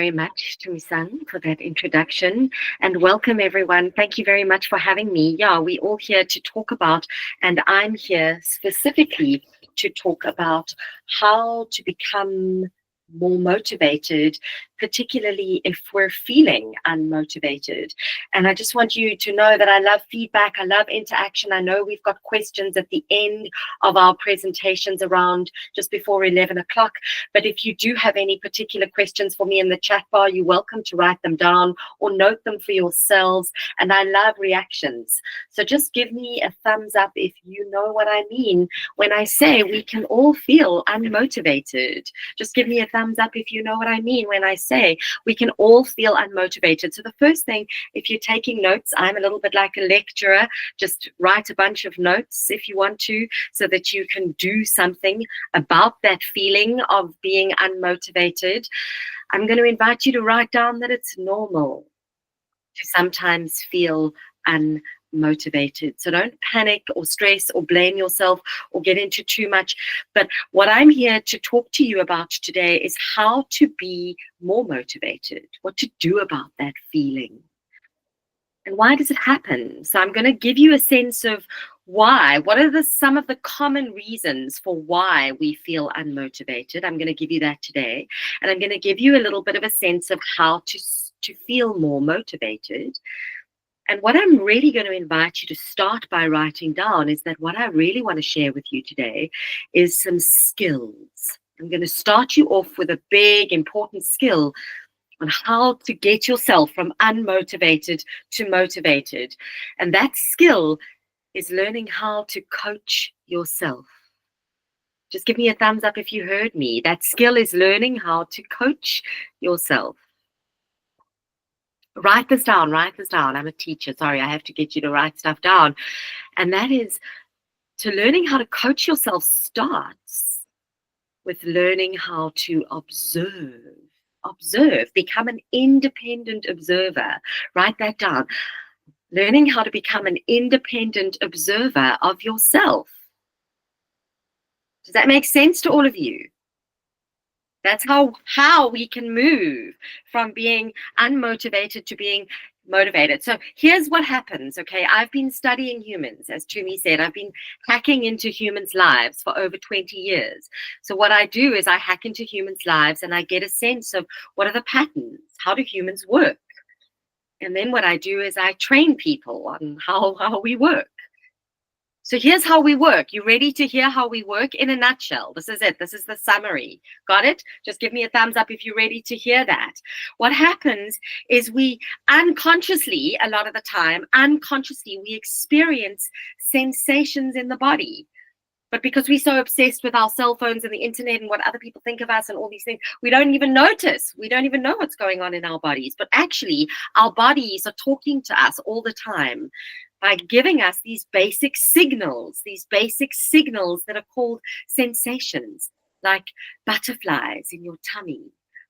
Very much to Misang for that introduction, and welcome everyone. Thank you very much for having me. Yeah, we're all here to talk about, and I'm here specifically to talk about how to become more motivated, particularly if we're feeling unmotivated. And I just want you to know that I love feedback, I love interaction. I know we've got questions at the end of our presentations around just before 11 o'clock. But if you do have any particular questions for me in the chat bar, you're welcome to write them down or note them for yourselves. And I love reactions. So just give me a thumbs up if you know what I mean when I say we can all feel unmotivated. Just give me a thumbs up if you know what I mean when I say we can all feel unmotivated. So the first thing, if you're taking notes, I'm a little bit like a lecturer. Just write a bunch of notes if you want to, so that you can do something about that feeling of being unmotivated. I'm going to invite you to write down that it's normal to sometimes feel unmotivated. So don't panic or stress or blame yourself or get into too much. But what I'm here to talk to you about today is how to be more motivated, what to do about that feeling. And why does it happen? So I'm going to give you a sense of why. What are some of the common reasons for why we feel unmotivated? I'm going to give you that today. And I'm going to give you a little bit of a sense of how to feel more motivated. And what I'm really going to invite you to start by writing down is that what I really want to share with you today is some skills. I'm going to start you off with a big, important skill on how to get yourself from unmotivated to motivated. And that skill is learning how to coach yourself. Just give me a thumbs up if you heard me. That skill is learning how to coach yourself. Write this down, write this down. I'm a teacher. Sorry, I have to get you to write stuff down. And that is to learning how to coach yourself starts with learning how to observe. Observe, become an independent observer. Write that down. Learning how to become an independent observer of yourself. Does that make sense to all of you? That's how we can move from being unmotivated to being motivated. So here's what happens, okay? I've been studying humans, as Tumi said. I've been hacking into humans' lives for over 20 years. So what I do is I hack into humans' lives and I get a sense of what are the patterns? How do humans work? And then what I do is I train people on how we work. So here's how we work. You ready to hear how we work in a nutshell? This is it. This is the summary. Got it? Just give me a thumbs up if you're ready to hear that. What happens is we unconsciously, a lot of the time, we experience sensations in the body. But because we're so obsessed with our cell phones and the internet and what other people think of us and all these things, we don't even notice. We don't even know what's going on in our bodies. But actually, our bodies are talking to us all the time by giving us these basic signals that are called sensations, like butterflies in your tummy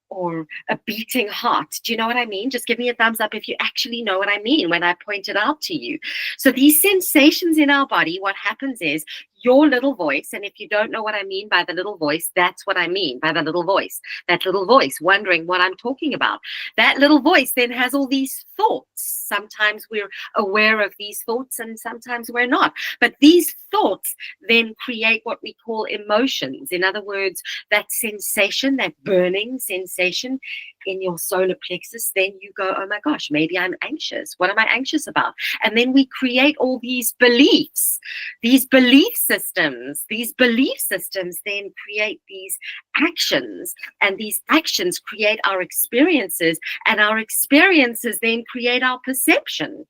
or a beating heart. Do you know what I mean? Just give me a thumbs up if you actually know what I mean when I point it out to you. So these sensations in our body, what happens is your little voice, and if you don't know what I mean by the little voice, that's what I mean by the little voice. That little voice wondering what I'm talking about. That little voice then has all these thoughts. Sometimes we're aware of these thoughts and sometimes we're not. But these thoughts then create what we call emotions. In other words, that sensation, that burning sensation in your solar plexus, then you go, oh my gosh, maybe I'm anxious. What am I anxious about? And then we create all these beliefs. These belief systems then create these actions, and these actions create our experiences, and our experiences then create our perception.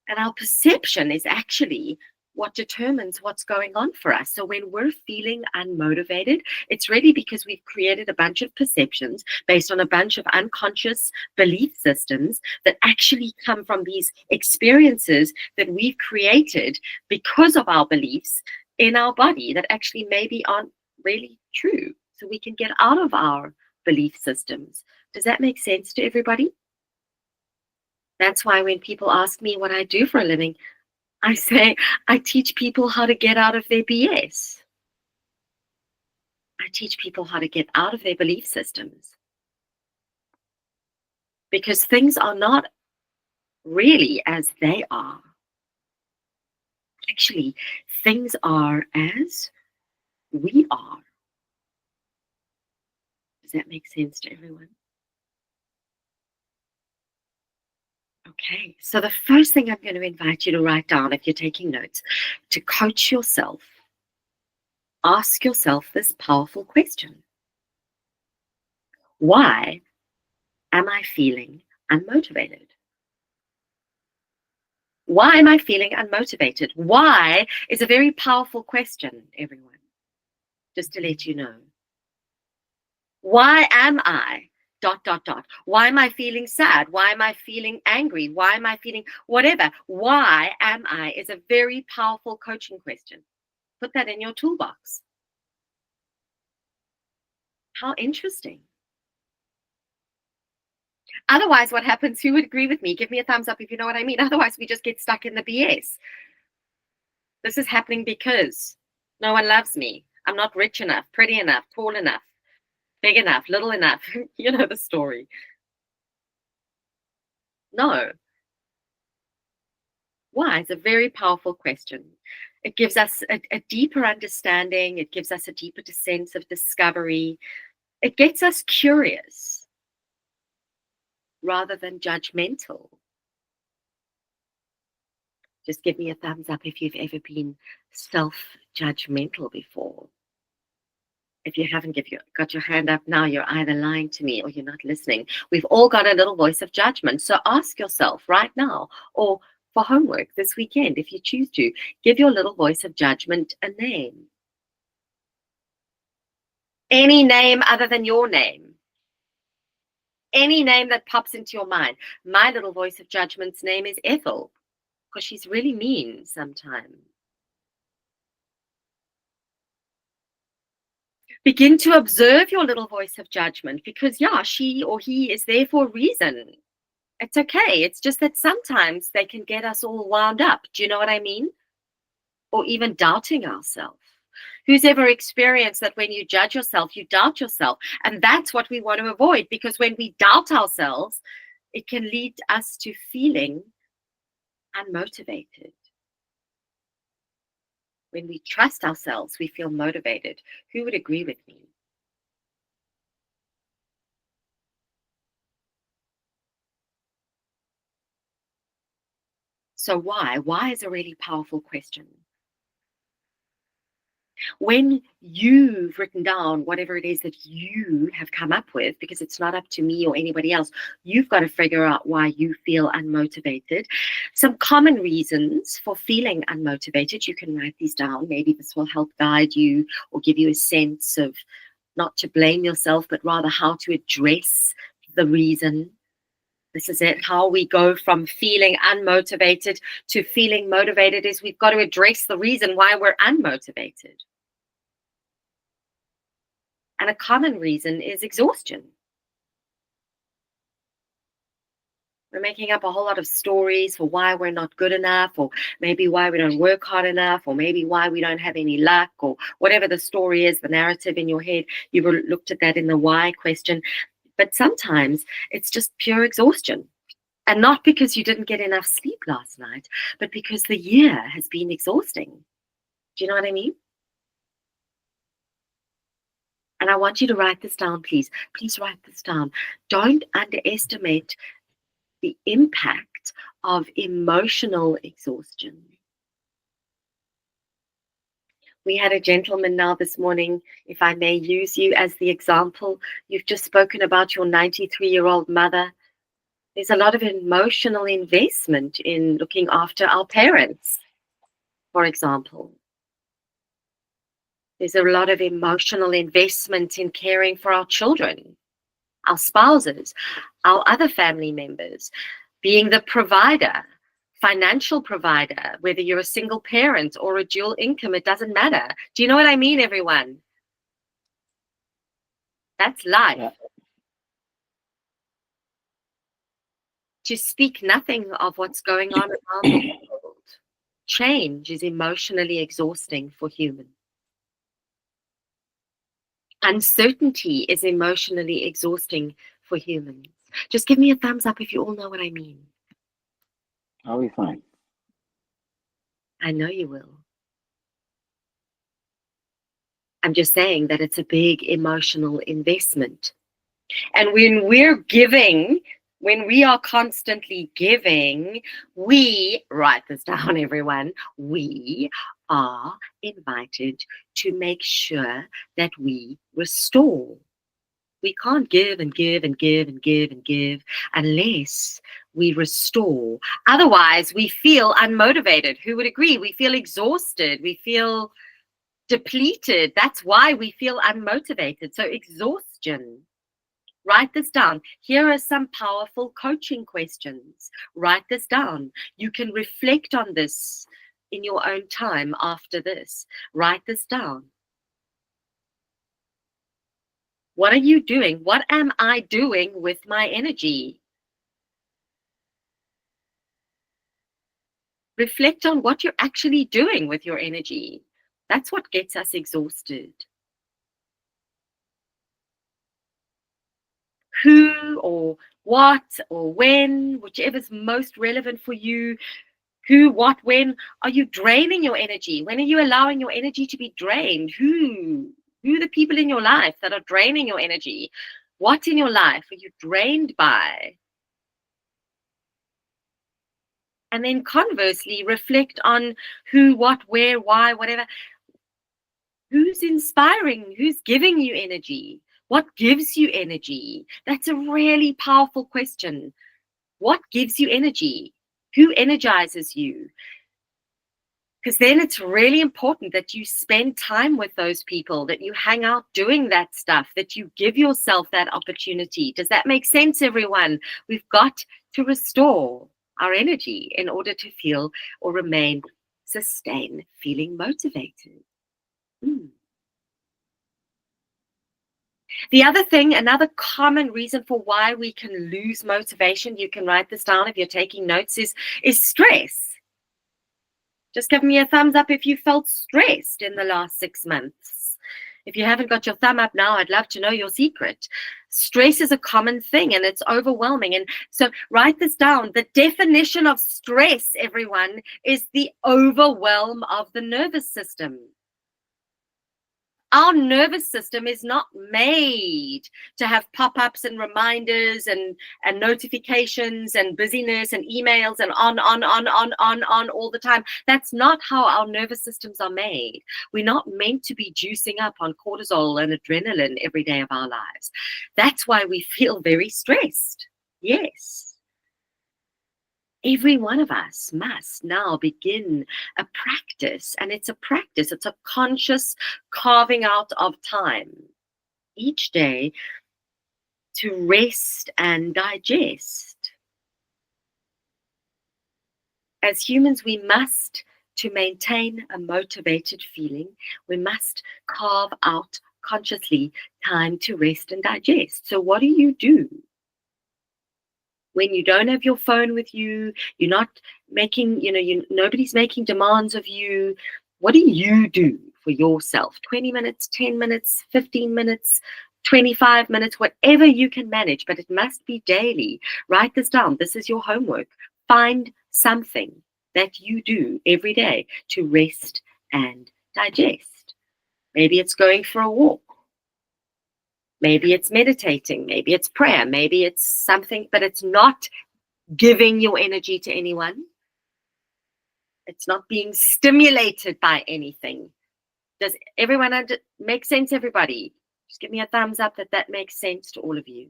And our perception is actually what determines what's going on for us. So when we're feeling unmotivated, it's really because we've created a bunch of perceptions based on a bunch of unconscious belief systems that actually come from these experiences that we've created because of our beliefs in our body that actually maybe aren't really true. So we can get out of our belief systems. Does that make sense to everybody? That's why when people ask me what I do for a living, I say, I teach people how to get out of their BS. I teach people how to get out of their belief systems. because things are not really as they are. Actually, things are as we are. Does that make sense to everyone? Okay, so the first thing I'm going to invite you to write down, if you're taking notes, to coach yourself, ask yourself this powerful question: why am I feeling unmotivated? Why am I feeling unmotivated? Why is a very powerful question, everyone, just to let you know. Why am I? Dot, dot, dot. Why am I feeling sad? Why am I feeling angry? Why am I feeling whatever? Why am I is a very powerful coaching question. Put that in your toolbox. How interesting. Otherwise, what happens? Who would agree with me? Give me a thumbs up if you know what I mean. Otherwise, we just get stuck in the BS. This is happening because no one loves me. I'm not rich enough, pretty enough, tall enough, big enough, little enough. You know the story. No. Why? It's a very powerful question. It gives us a deeper understanding. It gives us a deeper sense of discovery. It gets us curious rather than judgmental. Just give me a thumbs up if you've ever been self-judgmental before. If you haven't got your hand up now, you're either lying to me or you're not listening. We've all got a little voice of judgment. So ask yourself right now, or for homework this weekend, if you choose to, give your little voice of judgment a name. Any name other than your name. Any name that pops into your mind. My little voice of judgment's name is Ethel, because she's really mean sometimes. Begin to observe your little voice of judgment, because yeah, she or he is there for a reason. It's okay. It's just that sometimes they can get us all wound up. Do you know what I mean? Or even doubting ourselves. Who's ever experienced that when you judge yourself, you doubt yourself? And that's what we want to avoid, because when we doubt ourselves, it can lead us to feeling unmotivated. When we trust ourselves, we feel motivated. Who would agree with me? So why? Why is a really powerful question. When you've written down whatever it is that you have come up with, because it's not up to me or anybody else, you've got to figure out why you feel unmotivated. Some common reasons for feeling unmotivated, you can write these down. Maybe this will help guide you or give you a sense of not to blame yourself, but rather how to address the reason. This is it. How we go from feeling unmotivated to feeling motivated is we've got to address the reason why we're unmotivated. And a common reason is exhaustion. We're making up a whole lot of stories for why we're not good enough, or maybe why we don't work hard enough, or maybe why we don't have any luck, or whatever the story is, the narrative in your head. You've looked at that in the why question. But sometimes it's just pure exhaustion. And not because you didn't get enough sleep last night, but because the year has been exhausting. Do you know what I mean? And I want you to write this down, please. Please write this down. Don't underestimate the impact of emotional exhaustion. We had a gentleman now this morning, if I may use you as the example. You've just spoken about your 93-year-old mother. There's a lot of emotional investment in looking after our parents, for example. There's a lot of emotional investment in caring for our children, our spouses, our other family members, being the provider, financial provider, whether you're a single parent or a dual income, it doesn't matter. Do you know what I mean, everyone? That's life. Yeah. To speak nothing of what's going on around the world. Change is emotionally exhausting for humans. Uncertainty is emotionally exhausting for humans. Just give me a thumbs up if you all know what I mean. I'll be fine. I know you will. I'm just saying that it's a big emotional investment. And when we're giving, when we are constantly giving, we, write this down, everyone, we are invited to make sure that we restore. We can't give and give and give and give and give unless we restore. Otherwise, we feel unmotivated. Who would agree? We feel exhausted. We feel depleted. That's why we feel unmotivated. So, exhaustion. Write this down. Here are some powerful coaching questions. Write this down. You can reflect on this in your own time after this. Write this down. What are you doing? What am I doing with my energy? Reflect on what you're actually doing with your energy. That's what gets us exhausted. Who or what or when, whichever's most relevant for you, who, what, when are you draining your energy? When are you allowing your energy to be drained? Who are the people in your life that are draining your energy? What in your life are you drained by? And then conversely, reflect on who, what, where, why, whatever. Who's inspiring? Who's giving you energy? What gives you energy? That's a really powerful question. What gives you energy? Who energizes you? Because then it's really important that you spend time with those people, that you hang out doing that stuff, that you give yourself that opportunity. Does that make sense, everyone? We've got to restore our energy in order to feel or remain sustained, feeling motivated. The other thing, another common reason for why we can lose motivation, you can write this down if you're taking notes, is stress. Just give me a thumbs up if you felt stressed in the last 6 months. If you haven't got your thumb up now, I'd love to know your secret. Stress is a common thing and it's overwhelming. And so write this down. The definition of stress, everyone, is the overwhelm of the nervous system. Our nervous system is not made to have pop-ups and reminders and notifications and busyness and emails and on all the time. That's not how our nervous systems are made. We're not meant to be juicing up on cortisol and adrenaline every day of our lives. That's why we feel very stressed. Yes. Every one of us must now begin a practice, and it's a practice, it's a conscious carving out of time each day to rest and digest. As humans, we must, to maintain a motivated feeling, we must carve out consciously time to rest and digest. So what do you do? When you don't have your phone with you, you're not making, nobody's making demands of you. What do you do for yourself? 20 minutes, 10 minutes, 15 minutes, 25 minutes, whatever you can manage, but it must be daily. Write this down. This is your homework. Find something that you do every day to rest and digest. Maybe it's going for a walk. Maybe it's meditating, maybe it's prayer, maybe it's something, but it's not giving your energy to anyone. It's not being stimulated by anything. Does everyone make sense, everybody? Just give me a thumbs up that makes sense to all of you.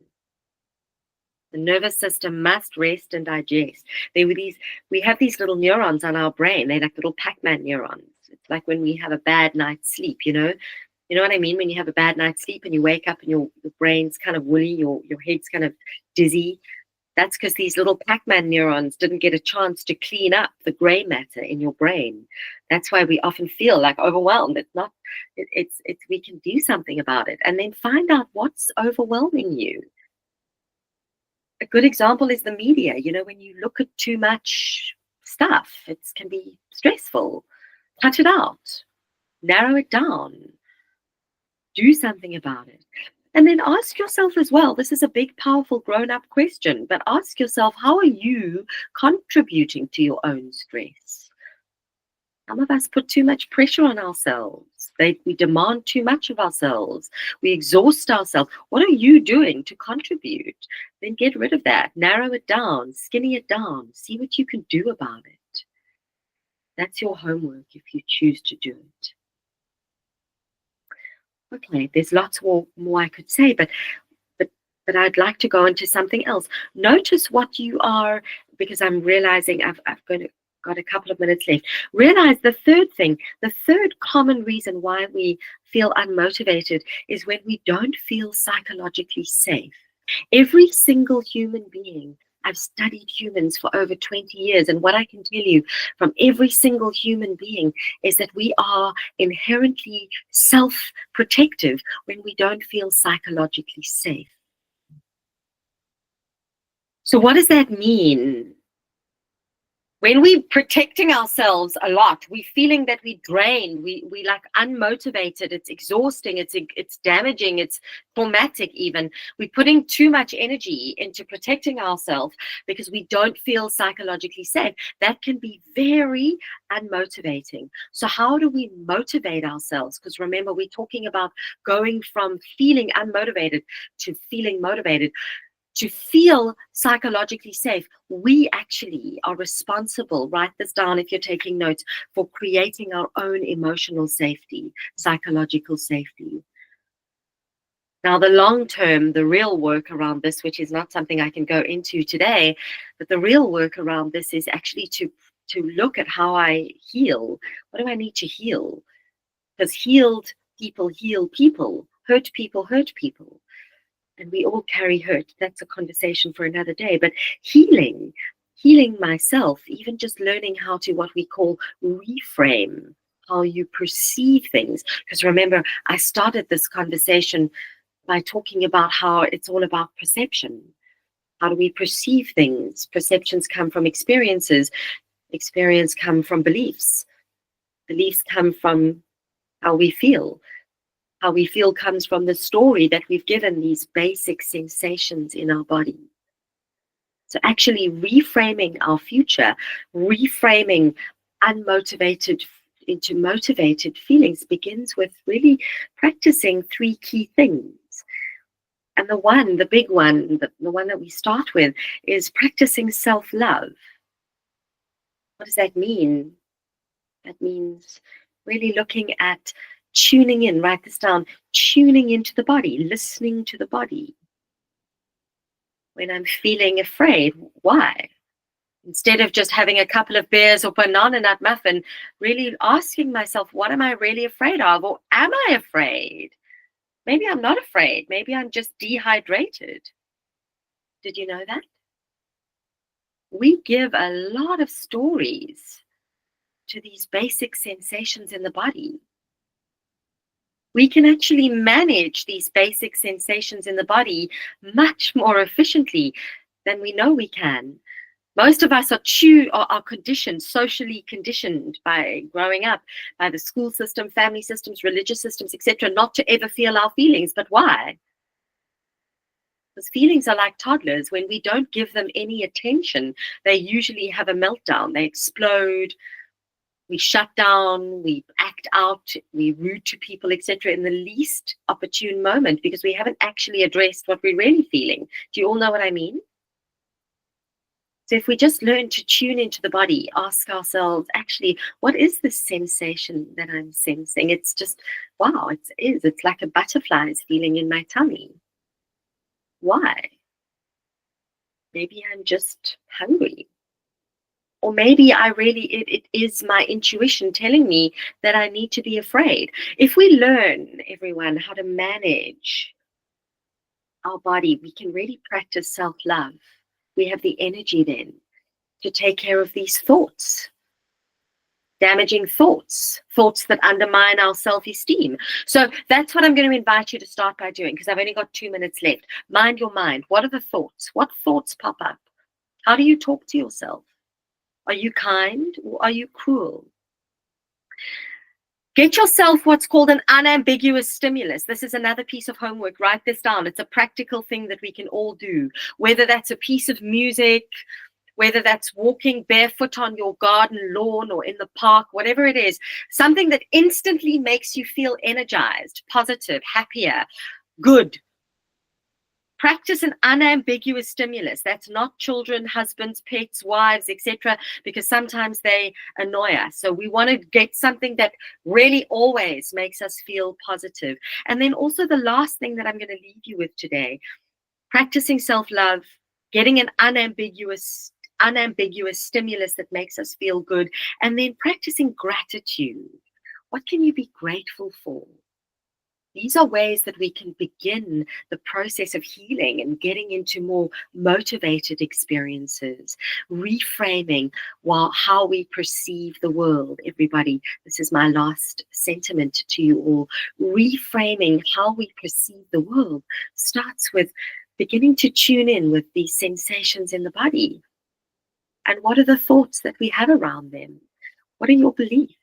The nervous system must rest and digest. We have these little neurons on our brain. They're like little Pac-Man neurons. It's like when we have a bad night's sleep, You know what I mean? When you have a bad night's sleep and you wake up and your brain's kind of woolly, your head's kind of dizzy. That's because these little Pac-Man neurons didn't get a chance to clean up the gray matter in your brain. That's why we often feel like overwhelmed. It's we can do something about it. And then find out what's overwhelming you. A good example is the media. When you look at too much stuff, it can be stressful. Cut it out. Narrow it down. Do something about it. And then ask yourself as well, this is a big, powerful, grown-up question, but ask yourself, how are you contributing to your own stress? Some of us put too much pressure on ourselves. We demand too much of ourselves. We exhaust ourselves. What are you doing to contribute? Then get rid of that. Narrow it down. Skinny it down. See what you can do about it. That's your homework if you choose to do it. Okay, there's lots more I could say, but I'd like to go into something else. Notice what you are, because I'm realizing I've got a couple of minutes left. Realize the third common reason why we feel unmotivated is when we don't feel psychologically safe. Every single human being, I've studied humans for over 20 years, and what I can tell you from every single human being is that we are inherently self-protective when we don't feel psychologically safe. So what does that mean? When we're protecting ourselves a lot, we're feeling that we drain, we like unmotivated, it's exhausting, it's damaging, it's traumatic even. We're putting too much energy into protecting ourselves because we don't feel psychologically safe. That can be very unmotivating. So how do we motivate ourselves? Because remember, we're talking about going from feeling unmotivated to feeling motivated. To feel psychologically safe, we actually are responsible, write this down if you're taking notes, for creating our own emotional safety, psychological safety. Now, the long term, the real work around this, which is not something I can go into today, but the real work around this is actually to look at how I heal. What do I need to heal? Because healed people heal people, hurt people hurt people. And we all carry hurt. That's a conversation for another day. But healing myself, even just learning how to what we call reframe, how you perceive things. Because remember, I started this conversation by talking about how it's all about perception. How do we perceive things? Perceptions come from experiences. Experience come from beliefs. Beliefs come from how we feel. How we feel comes from the story that we've given these basic sensations in our body. So actually reframing our future, reframing unmotivated into motivated feelings begins with really practicing three key things. And the big one, the one that we start with is practicing self-love. What does that mean? That means really looking at tuning in, write this down, tuning into the body, listening to the body. When I'm feeling afraid, why? Instead of just having a couple of beers or banana nut muffin, really asking myself, what am I really afraid of? Or am I afraid? Maybe I'm not afraid. Maybe I'm just dehydrated. Did you know that? We give a lot of stories to these basic sensations in the body. We can actually manage these basic sensations in the body much more efficiently than we know we can. Most of us are conditioned, socially conditioned by growing up, by the school system, family systems, religious systems, etc., not to ever feel our feelings. But why? Because feelings are like toddlers. When we don't give them any attention, they usually have a meltdown. They explode. We shut down, we act out, we rude to people, etc., in the least opportune moment because we haven't actually addressed what we're really feeling. Do you all know what I mean? So if we just learn to tune into the body, ask ourselves, actually, what is this sensation that I'm sensing? It's just, wow, it's like a butterfly's feeling in my tummy. Why? Maybe I'm just hungry. Or maybe it is my intuition telling me that I need to be afraid. If we learn, everyone, how to manage our body, we can really practice self-love. We have the energy then to take care of these thoughts, damaging thoughts that undermine our self-esteem. So that's what I'm going to invite you to start by doing, because I've only got 2 minutes left. Mind your mind. What are the thoughts? What thoughts pop up? How do you talk to yourself? Are you kind or are you cruel? Get yourself what's called an unambiguous stimulus. This is another piece of homework. Write this down. It's a practical thing that we can all do, whether that's a piece of music, whether that's walking barefoot on your garden lawn or in the park, whatever it is, something that instantly makes you feel energized, positive, happier, good. Practice an unambiguous stimulus. That's not children, husbands, pets, wives, etc., because sometimes they annoy us. So we want to get something that really always makes us feel positive. And then also the last thing that I'm going to leave you with today, practicing self-love, getting an unambiguous stimulus that makes us feel good, and then practicing gratitude. What can you be grateful for? These are ways that we can begin the process of healing and getting into more motivated experiences, reframing how we perceive the world. Everybody, this is my last sentiment to you all. Reframing how we perceive the world starts with beginning to tune in with these sensations in the body. And what are the thoughts that we have around them? What are your beliefs?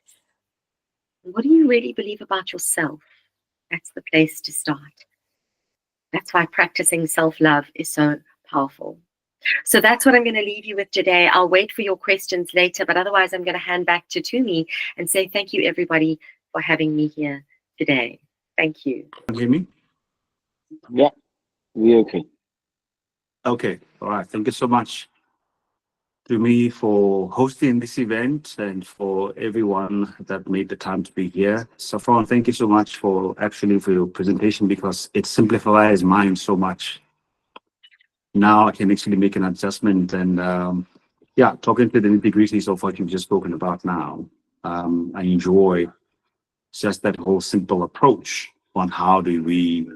What do you really believe about yourself? That's the place to start. That's why practicing self-love is so powerful. So that's what I'm going to leave you with today. I'll wait for your questions later, but otherwise I'm going to hand back to Tumi and say thank you, everybody, for having me here today. Thank you. Can you hear me? Yeah, we're okay. Okay, all right. Thank you so much to me for hosting this event and for everyone that made the time to be here. Safran, thank you so much for your presentation, because it simplifies mine so much. Now I can actually make an adjustment and talking to the nitty-gritties of what you've just spoken about now. I enjoy just that whole simple approach on how do we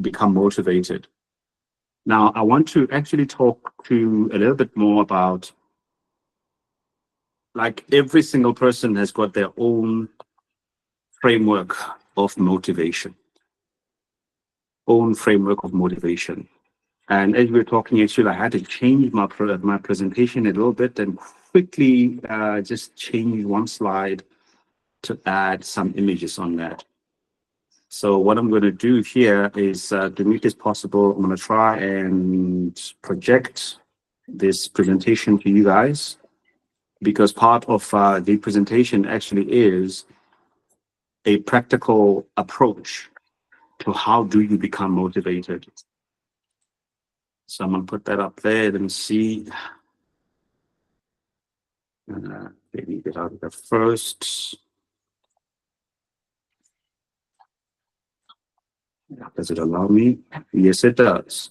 become motivated. Now, I want to actually talk to a little bit more about, like, every single person has got their own framework of motivation. And as we were talking, actually, I had to change my presentation a little bit and quickly just change one slide to add some images on that. So what I'm going to do here is, to make this possible, I'm going to try and project this presentation to you guys, because part of the presentation actually is a practical approach to how do you become motivated. So I'm going to put that up there. Let me see. Let me get out of there first. Does it allow me? Yes, it does.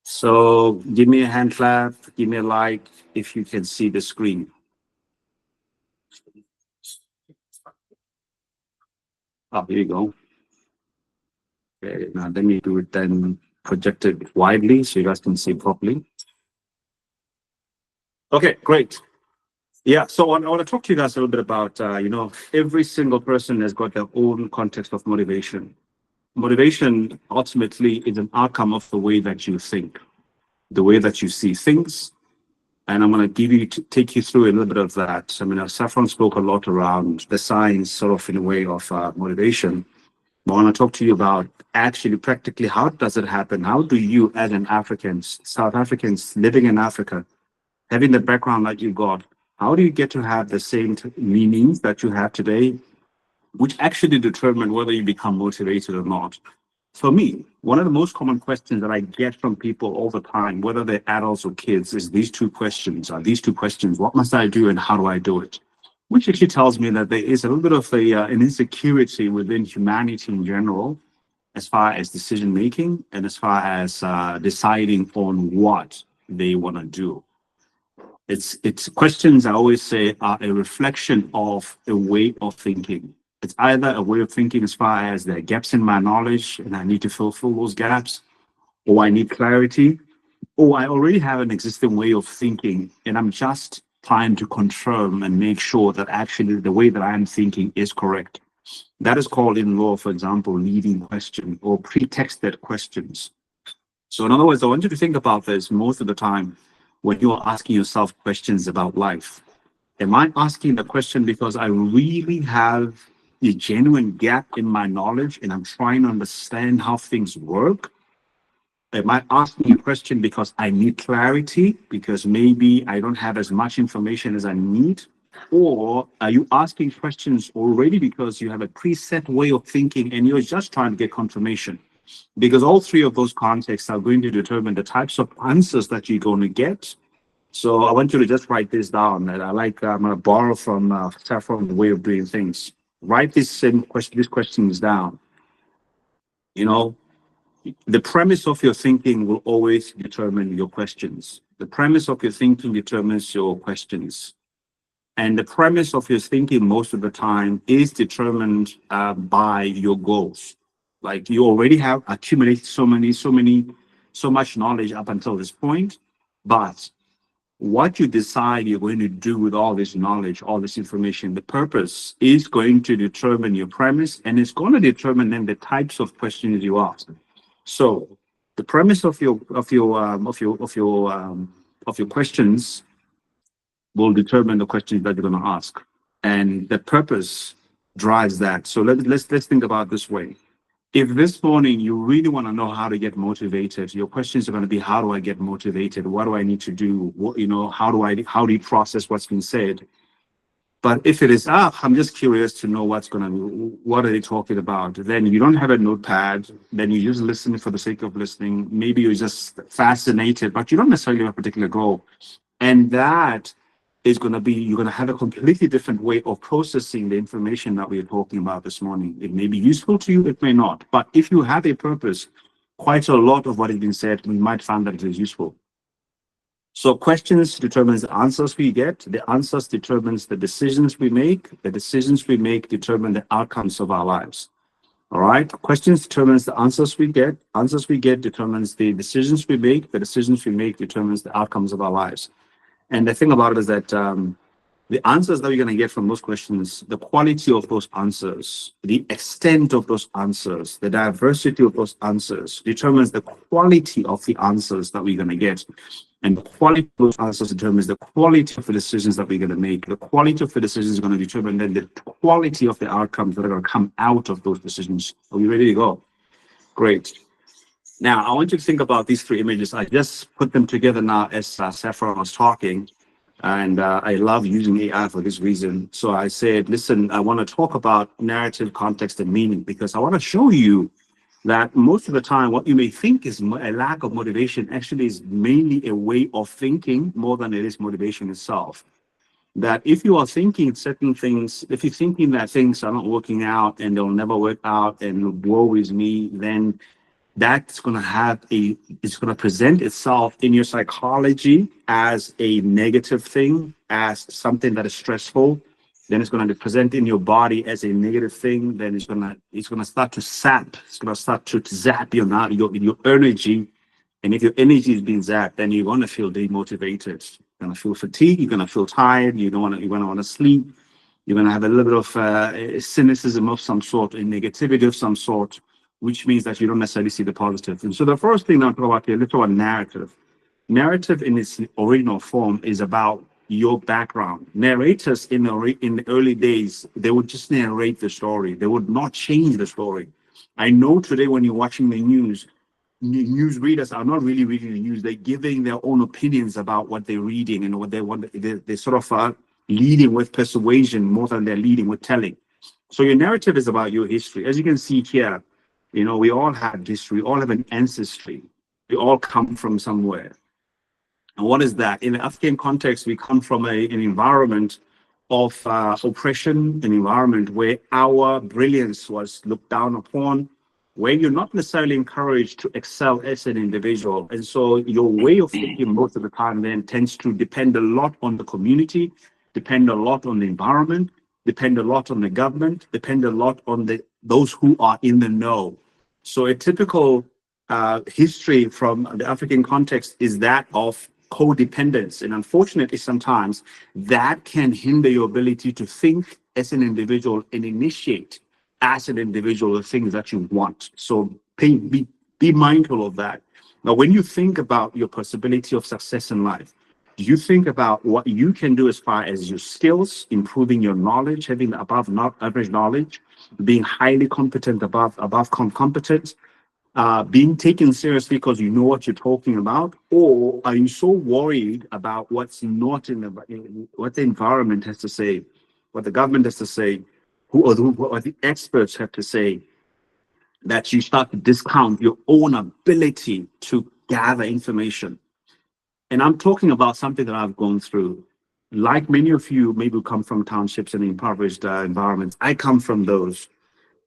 So give me a hand clap, give me a like if you can see the screen. Oh, here you go. Okay, now let me do it then, project it widely so you guys can see properly. Okay, great. Yeah, so I want to talk to you guys a little bit about, every single person has got their own context of motivation. Motivation ultimately is an outcome of the way that you think, the way that you see things. And I'm going to take you through a little bit of that. I mean, Saffron spoke a lot around the science, sort of in a way of motivation. But I want to talk to you about actually practically how does it happen? How do you, as an African, South Africans living in Africa, having the background that you got, how do you get to have the same meanings that you have today, which actually determine whether you become motivated or not? For me, one of the most common questions that I get from people all the time, whether they're adults or kids, is these two questions. What must I do and how do I do it? Which actually tells me that there is a little bit of an insecurity within humanity in general, as far as decision making and as far as deciding on what they want to do. It's questions, I always say, are a reflection of a way of thinking. It's either a way of thinking as far as there are gaps in my knowledge and I need to fulfill those gaps, or I need clarity, or I already have an existing way of thinking and I'm just trying to confirm and make sure that actually the way that I'm thinking is correct. That is called in law, for example, leading question or pretexted questions. So in other words, I want you to think about this most of the time when you are asking yourself questions about life. Am I asking the question because I really have a genuine gap in my knowledge and I'm trying to understand how things work? Am I asking a question because I need clarity, because maybe I don't have as much information as I need? Or are you asking questions already because you have a preset way of thinking and you're just trying to get confirmation? Because all three of those contexts are going to determine the types of answers that you're going to get. So I want you to just write this down. And I'm going to borrow from Saffron's way of doing things. Write these questions down. You know, the premise of your thinking will always determine your questions. The premise of your thinking determines your questions. And the premise of your thinking most of the time is determined by your goals. Like you already have accumulated so much knowledge up until this point, but what you decide you're going to do with all this knowledge, all this information, the purpose is going to determine your premise, and it's going to determine then the types of questions you ask. So the premise of your questions will determine the questions that you're going to ask, and the purpose drives that. So let's think about it this way. If this morning you really want to know how to get motivated, your questions are going to be, how do I get motivated? What do I need to do? How do you process what's been said? But if it is, I'm just curious to know what are they talking about? Then you don't have a notepad, then you just listen for the sake of listening. Maybe you're just fascinated, but you don't necessarily have a particular goal. And that is going to be, you're going to have a completely different way of processing the information that we are talking about this morning. It may be useful to you, it may not. But if you have a purpose, quite a lot of what has been said, we might find that it is useful. So questions determines the answers we get. The answers determines the decisions we make. The decisions we make determine the outcomes of our lives. All right. Questions determines the answers we get. Answers we get determines the decisions we make. The decisions we make determines the outcomes of our lives. And the thing about it is that the answers that we're going to get from those questions, the quality of those answers, the extent of those answers, the diversity of those answers determines the quality of the answers that we're going to get. And the quality of those answers determines the quality of the decisions that we're going to make. The quality of the decisions is going to determine then the quality of the outcomes that are going to come out of those decisions. Are we ready to go? Great. Now, I want you to think about these three images. I just put them together now as Saffron was talking. And I love using AI for this reason. So I said, listen, I want to talk about narrative, context, and meaning, because I want to show you that most of the time, what you may think is a lack of motivation actually is mainly a way of thinking more than it is motivation itself. That if you are thinking certain things, if you're thinking that things are not working out and they'll never work out and woe is me, then that's going to it's going to present itself in your psychology as a negative thing, as something that is stressful. Then it's going to present in your body as a negative thing. Then it's going to start to sap. It's going to start to zap your energy. And if your energy is being zapped, then you're going to feel demotivated. You're going to feel fatigued. You're going to feel tired. You're going to want to sleep. You're going to have a little bit of cynicism of some sort, a negativity of some sort, which means that you don't necessarily see the positive. And so the first thing I'll talk about here, let's talk about narrative. Narrative in its original form is about your background. Narrators in the early days, they would just narrate the story. They would not change the story. I know today when you're watching the news readers are not really reading the news. They're giving their own opinions about what they're reading and what they want. They sort of are leading with persuasion more than they're leading with telling. So your narrative is about your history. As you can see here, we all have history. We all have an ancestry. We all come from somewhere. And what is that? In the African context, we come from an environment of oppression, an environment where our brilliance was looked down upon, where you're not necessarily encouraged to excel as an individual. And so your way of thinking most of the time then tends to depend a lot on the community, depend a lot on the environment, depend a lot on the government, depend a lot on those who are in the know. So a typical history from the African context is that of codependence. And unfortunately, sometimes that can hinder your ability to think as an individual and initiate as an individual the things that you want. So be mindful of that. Now, when you think about your possibility of success in life, You think about what you can do as far as your skills, improving your knowledge, having above not average knowledge, being highly competent, competent, being taken seriously because you know what you're talking about, or are you so worried about what's not what the environment has to say, what the government has to say, what the experts have to say, that you start to discount your own ability to gather information? And I'm talking about something that I've gone through. Like many of you, maybe come from townships and impoverished environments. I come from those.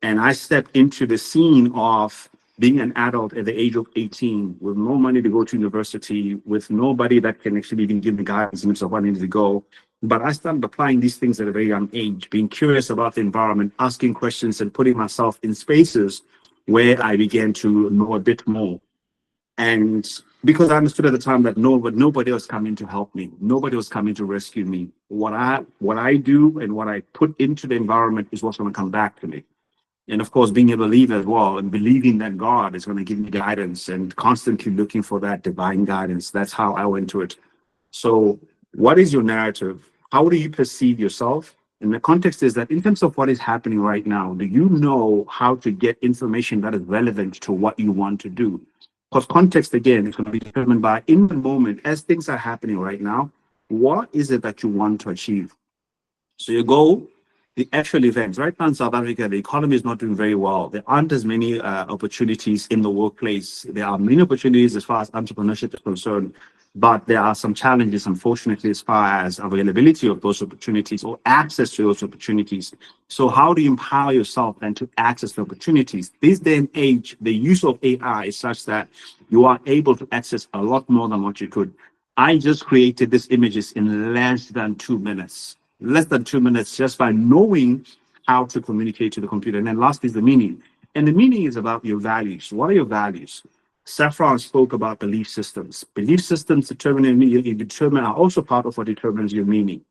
And I stepped into the scene of being an adult at the age of 18 with no money to go to university, with nobody that can actually even give me guidance in terms of where I needed to go. But I started applying these things at a very young age, being curious about the environment, asking questions, and putting myself in spaces where I began to know a bit more. And because I understood at the time that nobody was coming to help me, nobody was coming to rescue me. What I do and what I put into the environment is what's going to come back to me. And of course, being a believer as well, and believing that God is going to give me guidance and constantly looking for that divine guidance. That's how I went to it. So, what is your narrative? How do you perceive yourself? And the context is that in terms of what is happening right now, do you know how to get information that is relevant to what you want to do? Because context, again, is going to be determined by in the moment, as things are happening right now, what is it that you want to achieve? So your goal, the actual events. Right now in South Africa, the economy is not doing very well. There aren't as many opportunities in the workplace. There are many opportunities as far as entrepreneurship is concerned, but there are some challenges, unfortunately, as far as availability of those opportunities or access to those opportunities. So how do you empower yourself then to access the opportunities? This day and age, the use of AI is such that you are able to access a lot more than what you could. I just created these images in less than 2 minutes. Less than 2 minutes, just by knowing how to communicate to the computer. And then last is the meaning. And the meaning is about your values. What are your values? Saffron spoke about belief systems. Belief systems determine are also part of what determines your meaning.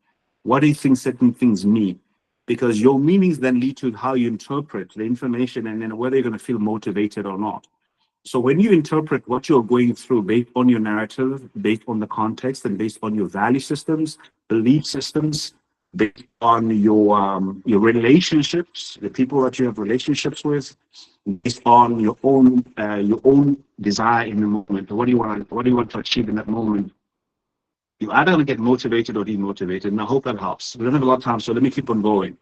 What do you think certain things mean? Because your meanings then lead to how you interpret the information and then whether you're going to feel motivated or not. So when you interpret what you're going through based on your narrative, based on the context, and based on your value systems, belief systems, based on your relationships, the people that you have relationships with, based on your own desire in the moment. What do you want to achieve in that moment? You're either going to get motivated or demotivated. And I hope that helps. We don't have a lot of time, so let me keep on going.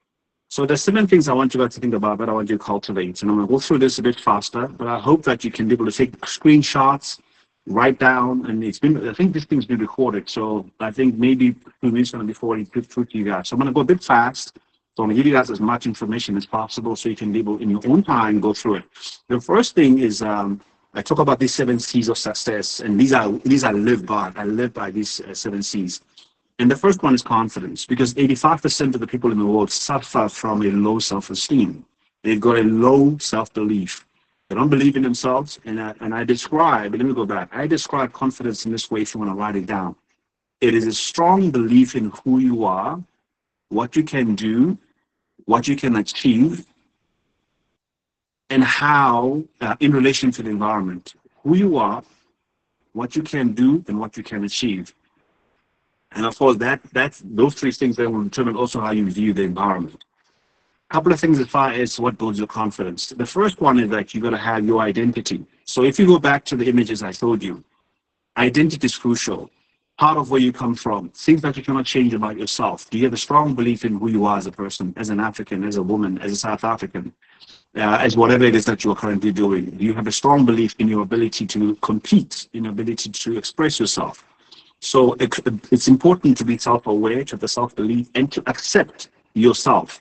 So there's 7 things I want you guys to think about that I want you to cultivate. And I'm going to go through this a bit faster, but I hope that you can be able to take screenshots, write down, and I think this thing's been recorded. So I think maybe 2 minutes going to be 40 through to you guys. So I'm going to go a bit fast. So I'm going to give you guys as much information as possible so you can be able in your own time go through it. The first thing is I talk about these 7 C's of success, and these are live by. I live by these 7 C's. And the first one is confidence, because 85% of the people in the world suffer from a low self-esteem. They've got a low self-belief. They don't believe in themselves. And I describe, let me go back. I describe confidence in this way if you want to write it down. It is a strong belief in who you are, what you can do, what you can achieve, and how, in relation to the environment, who you are, what you can do, and what you can achieve. And of course, that's those 3 things that will determine also how you view the environment. A couple of things as far as what builds your confidence. The first one is that you got to have your identity. So if you go back to the images I showed you, identity is crucial. Part of where you come from, things that you cannot change about yourself. Do you have a strong belief in who you are as a person, as an African, as a woman, as a South African, as whatever it is that you are currently doing? Do you have a strong belief in your ability to compete, in your ability to express yourself? So it's important to be self-aware, to have the self-belief, and to accept yourself.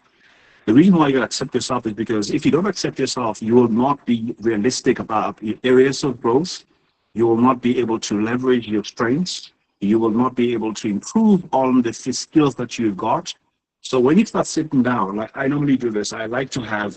The reason why you accept yourself is because if you don't accept yourself, you will not be realistic about your areas of growth. You will not be able to leverage your strengths. You will not be able to improve on the skills that you've got. So when you start sitting down, like I normally do this, I like to have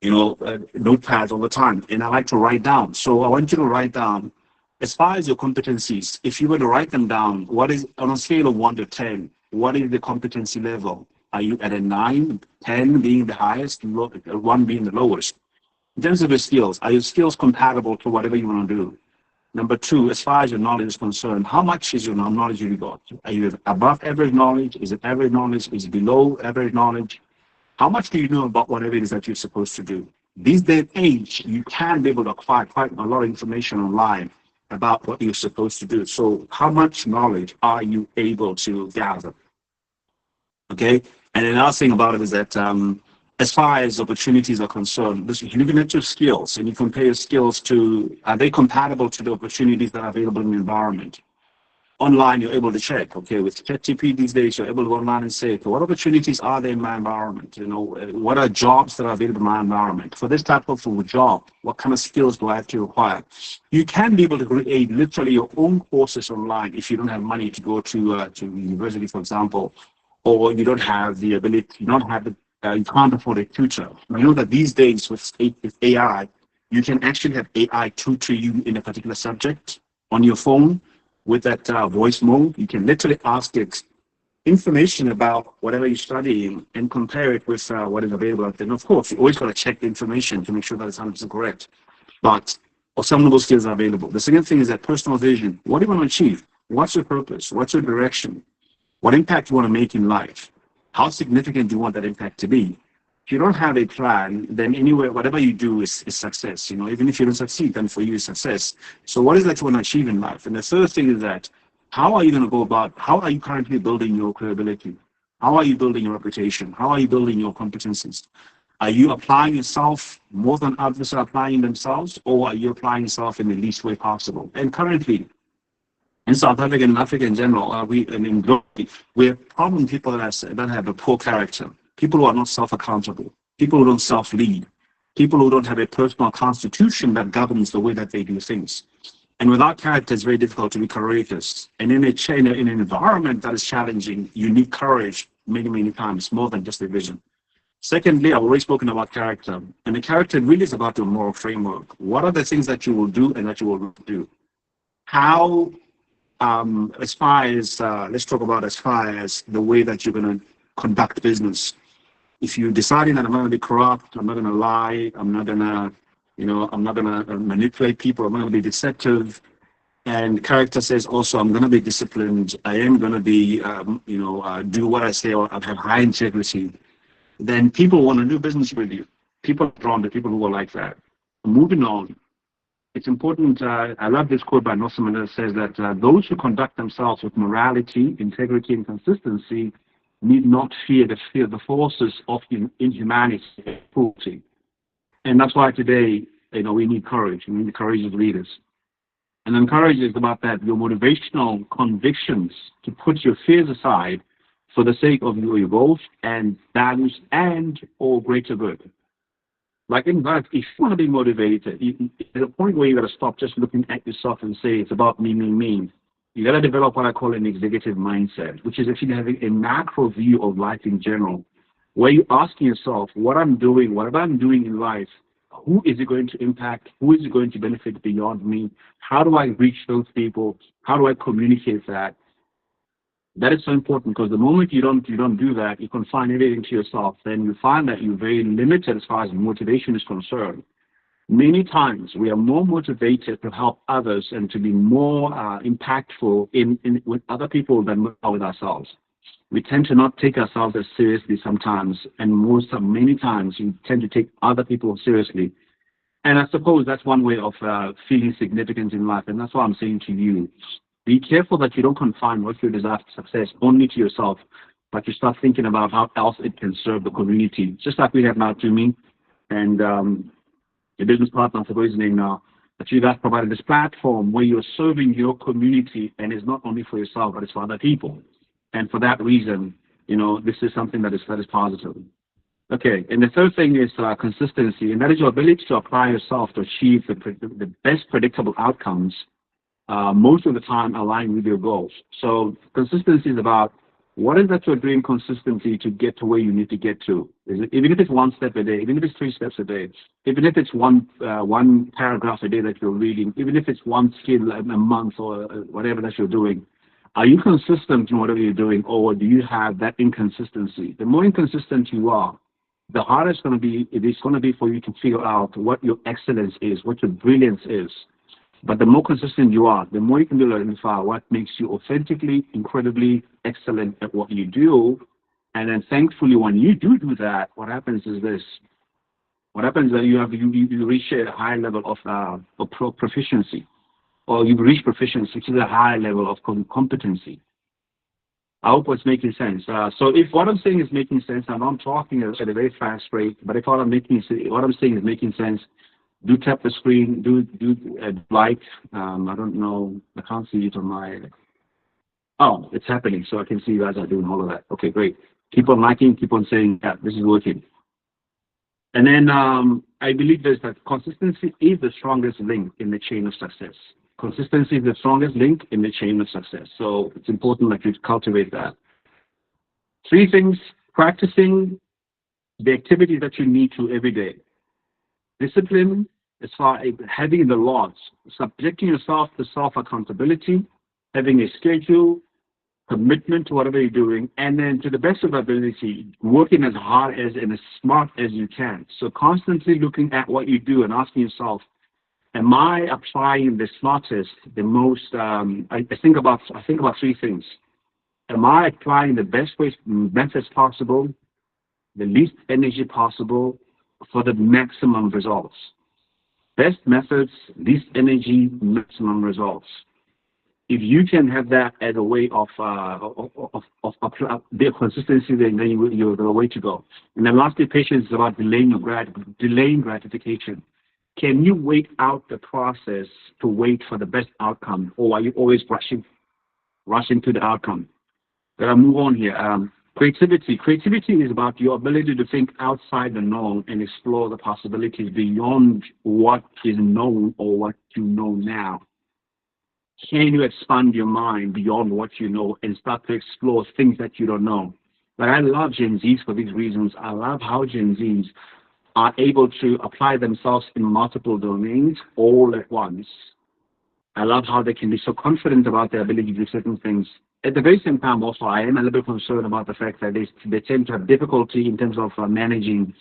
notepads all the time, and I like to write down. So I want you to write down, as far as your competencies, if you were to write them down, what is, on a scale of 1 to 10, what is the competency level? Are you at a 9, 10 being the highest, 1 being the lowest? In terms of your skills, are your skills compatible to whatever you want to do? Number two, as far as your knowledge is concerned, how much is your knowledge you got? Are you above average knowledge? Is it average knowledge? Is it below average knowledge? How much do you know about whatever it is that you're supposed to do? These day and age, you can be able to acquire quite a lot of information online about what you're supposed to do. So how much knowledge are you able to gather? Okay. And another thing about it is that as far as opportunities are concerned, listen, you're looking at your skills and you compare your skills to, are they compatible to the opportunities that are available in the environment? Online, you're able to check, okay, with ChatGPT these days, you're able to go online and say, okay, what opportunities are there in my environment? You know, what are jobs that are available in my environment? For this type of job, what kind of skills do I have to require? You can be able to create literally your own courses online if you don't have money to go to university, for example, or you don't have the ability, you don't have the, you can't afford a tutor. You know that these days with AI, you can actually have AI tutor you in a particular subject on your phone with that voice mode. You can literally ask it information about whatever you're studying and compare it with what is available out there. And of course, you always got to check the information to make sure that it's 100% correct. But some of those skills are available. The second thing is that personal vision. What do you want to achieve? What's your purpose? What's your direction? What impact do you want to make in life? How significant do you want that impact to be? If you don't have a plan, then anywhere, whatever you do is success. You know, even if you don't succeed, then for you is success. So what is that you want to achieve in life? And the third thing is that how are you going to go about, how are you currently building your credibility? How are you building your reputation? How are you building your competencies? Are you applying yourself more than others are applying themselves, or are you applying yourself in the least way possible? And currently, in South Africa and Africa in general, in globally, we have problem people that have a poor character, people who are not self-accountable, people who don't self-lead, people who don't have a personal constitution that governs the way that they do things. And without character, it's very difficult to be courageous. And in an environment that is challenging, you need courage many times, more than just a vision. Secondly, I've already spoken about character. And the character really is about your moral framework. What are the things that you will do and that you will not do? How as far as let's talk about as far as the way that you're going to conduct business. If you're deciding that I'm going to be corrupt, I'm not going to lie, I'm not going to, I'm not going to manipulate people, I'm going to be deceptive, and character says also I'm going to be disciplined, I am going to be, do what I say, or I have high integrity, then people want to do business with you. People are drawn to people who are like that. Moving on. It's important, I love this quote by Nelson that says that those who conduct themselves with morality, integrity, and consistency need not fear the forces of inhumanity and cruelty. And that's why today, we need courage. We need the courage of leaders. And then courage is about that, your motivational convictions to put your fears aside for the sake of your goals and values and or greater good. Like in life, if you want to be motivated, at a point where you got to stop just looking at yourself and say it's about me. You got to develop what I call an executive mindset, which is actually having a macro view of life in general, where you're asking yourself, whatever I'm doing in life, who is it going to impact? Who is it going to benefit beyond me? How do I reach those people? How do I communicate that? That is so important, because the moment you don't do that, you confine everything to yourself, then you find that you're very limited as far as motivation is concerned. Many times we are more motivated to help others and to be more impactful with other people than we are with ourselves. We tend to not take ourselves as seriously sometimes, and many times we tend to take other people seriously. And I suppose that's one way of feeling significant in life, and that's why I'm saying to you, be careful that you don't confine what your desire for success only to yourself, but you start thinking about how else it can serve the community. Just like we have now to me and your business partner, I forgot his name now, that you guys provided this platform where you're serving your community, and it's not only for yourself, but it's for other people. And for that reason, this is something that is positive. Okay, and the third thing is consistency, and that is your ability to apply yourself to achieve the best predictable outcomes, most of the time aligned with your goals. So consistency is about what is that you're doing consistently to get to where you need to get to. Even if it's one step a day, even if it's 3 steps a day, even if it's one paragraph a day that you're reading, even if it's one skill a month or whatever that you're doing, are you consistent in whatever you're doing, or do you have that inconsistency? The more inconsistent you are, the harder it is going to be for you to figure out what your excellence is, what your brilliance is. But the more consistent you are, the more you can be able to identify what makes you authentically, incredibly excellent at what you do. And then thankfully, when you do that, what happens is this. What happens is that you reach a high level of proficiency, or you reach proficiency to the high level of competency. I hope it's making sense. So if what I'm saying is making sense, and I'm talking at a very fast rate, but if what I'm saying is making sense, do tap the screen, do like. I don't know, I can't see it on my. Oh, it's happening, so I can see you guys are doing all of that. Okay, great. Keep on liking, keep on saying, yeah, this is working. And then I believe there's that consistency is the strongest link in the chain of success. Consistency is the strongest link in the chain of success. So it's important that you cultivate that. 3 things: practicing the activities that you need to every day. Discipline, as far as having the laws, subjecting yourself to self-accountability, having a schedule, commitment to whatever you're doing, and then to the best of ability, working as hard as and as smart as you can. So constantly looking at what you do and asking yourself, am I applying the smartest, the most, I think about 3 things. Am I applying the best methods possible, the least energy possible for the maximum results? Best methods, least energy, maximum results. If you can have that as a way of the consistency, then you're the way to go. And then lastly, patience is about delaying gratification. Can you wait out the process to wait for the best outcome, or are you always rushing to the outcome? I'll move on here. Creativity. Creativity is about your ability to think outside the norm and explore the possibilities beyond what is known or what you know now. Can you expand your mind beyond what you know and start to explore things that you don't know? Like, I love Gen Zs for these reasons. I love how Gen Zs are able to apply themselves in multiple domains all at once. I love how they can be so confident about their ability to do certain things. At the very same time, also, I am a little bit concerned about the fact that they tend to have difficulty in terms of managing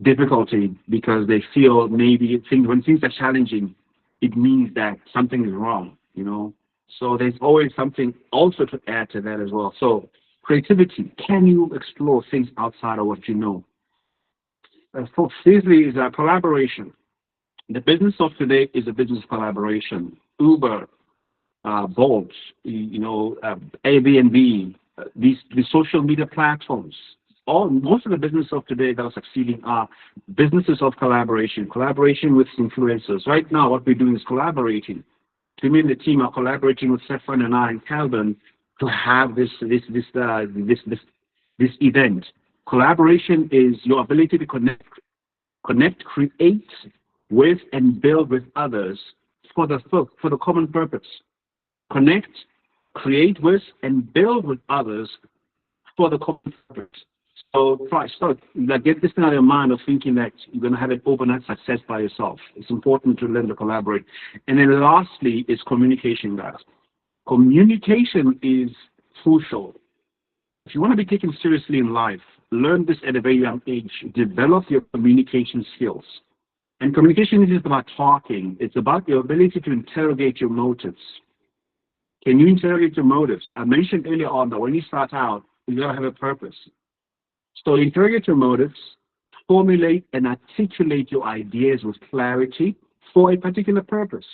difficulty, because they feel maybe when things are challenging, it means that something is wrong, you know. So there's always something also to add to that as well. So creativity, can you explore things outside of what you know? Thirdly is collaboration. The business of today is a business of collaboration. Uber, Bolt, Airbnb, these social media platforms. Most of the business of today that are succeeding are businesses of collaboration with influencers. Right now, what we're doing is collaborating. Me and the team are collaborating with Stefan and I and Calvin to have this event. Collaboration is your ability to connect, create with, and build with others for the common purpose. Connect, create with, and build with others for the common purpose. So get this thing out of your mind of thinking that you're going to have an overnight success by yourself. It's important to learn to collaborate. And then lastly is communication, guys. Communication is crucial. If you want to be taken seriously in life, learn this at a very young age. Develop your communication skills. And communication isn't about talking. It's about your ability to interrogate your motives. Can you interrogate your motives? I mentioned earlier on that when you start out, you got to have a purpose. So interrogate your motives, formulate and articulate your ideas with clarity for a particular purpose.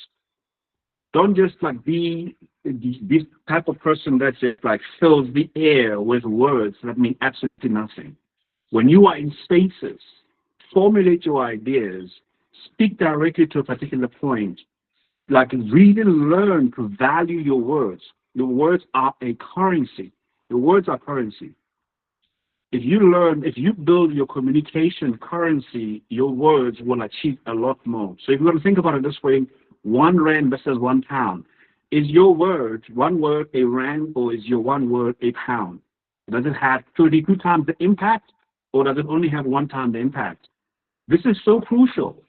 Don't just be this type of person that just fills the air with words that mean absolutely nothing. When you are in spaces, formulate your ideas, speak directly to a particular point. Really learn to value your words. Your words are a currency. Your words are currency. If you build your communication currency, your words will achieve a lot more. So if you're going to think about it this way, 1 rand versus 1 pound. Is your word, 1 word, a rand, or is your 1 word a pound? Does it have 32 times the impact, or does it only have 1 time the impact? This is so crucial.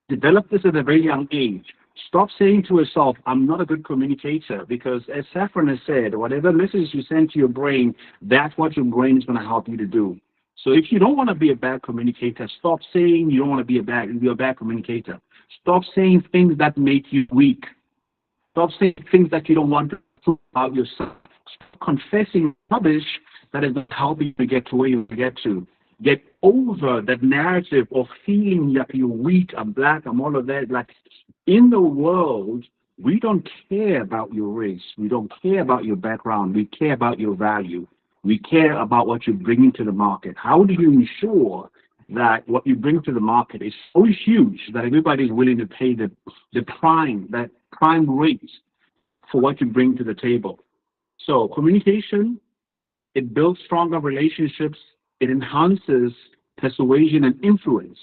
Develop this at a very young age. Stop saying to yourself, I'm not a good communicator, because as Saffron has said, whatever message you send to your brain, that's what your brain is going to help you to do. So if you don't want to be a bad communicator, stop saying you don't want to be a bad communicator. Stop saying things that make you weak. Stop saying things that you don't want to prove about yourself. Stop confessing rubbish that is not helping you to get to where you get to. Get over that narrative of feeling that you're weak, I'm black, I'm all of that. Like, in the world, we don't care about your race. We don't care about your background. We care about your value. We care about what you're bringing to the market. How do you ensure that what you bring to the market is so huge that everybody is willing to pay the prime rate for what you bring to the table? So communication, it builds stronger relationships. It enhances persuasion and influence.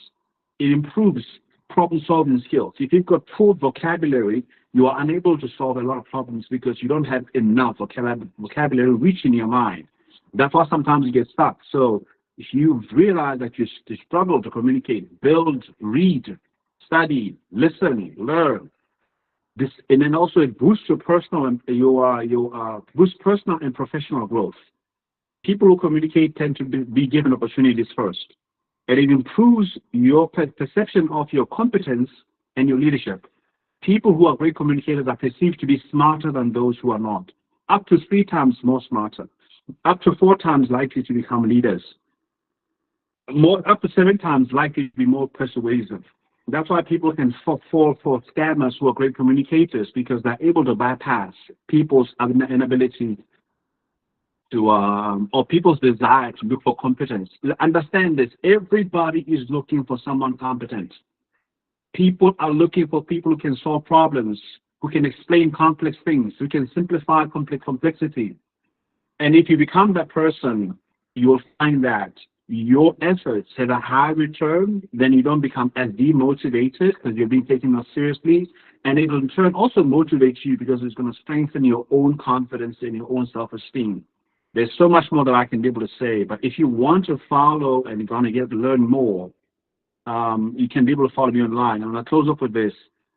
It improves problem-solving skills. If you've got poor vocabulary, you are unable to solve a lot of problems because you don't have enough vocabulary reaching your mind. That's why sometimes you get stuck. So if you realize that you struggle to communicate, build, read, study, listen, learn, this, and then also it boosts your personal and boosts personal and professional growth. People who communicate tend to be given opportunities first, and it improves your perception of your competence and your leadership. People who are great communicators are perceived to be smarter than those who are not, up to 3 times more smarter, up to 4 times likely to become leaders, up to 7 times likely to be more persuasive. That's why people can fall for scammers who are great communicators, because they're able to bypass people's inability to, or people's desire to look for competence. Understand this, everybody is looking for someone competent. People are looking for people who can solve problems, who can explain complex things, who can simplify complexity. And if you become that person, you will find that your efforts have a high return. Then you don't become as demotivated because you're being taken more seriously. And it will in turn also motivate you because it's going to strengthen your own confidence and your own self-esteem. There's so much more that I can be able to say, but if you want to follow and you're going to learn more, you can be able to follow me online. I'm going to close up with this.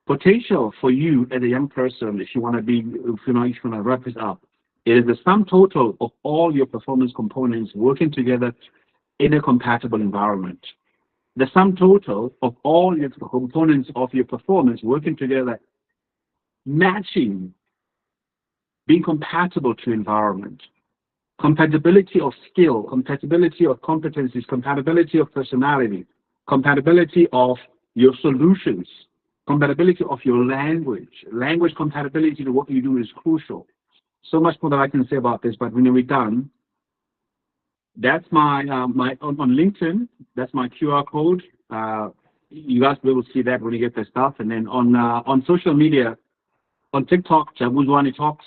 Potential for you as a young person, if you want to wrap this up, it is the sum total of all your performance components working together in a compatible environment. The sum total of all your components of your performance working together, matching, being compatible to environment. Compatibility of skill, compatibility of competencies, compatibility of personality, compatibility of your solutions, compatibility of your language. Language compatibility to what you do is crucial. So much more that I can say about this, but when we're done, that's my on LinkedIn, that's my QR code. You guys will see that when you get the stuff. And then on social media, on TikTok, Jabuzwani Talks,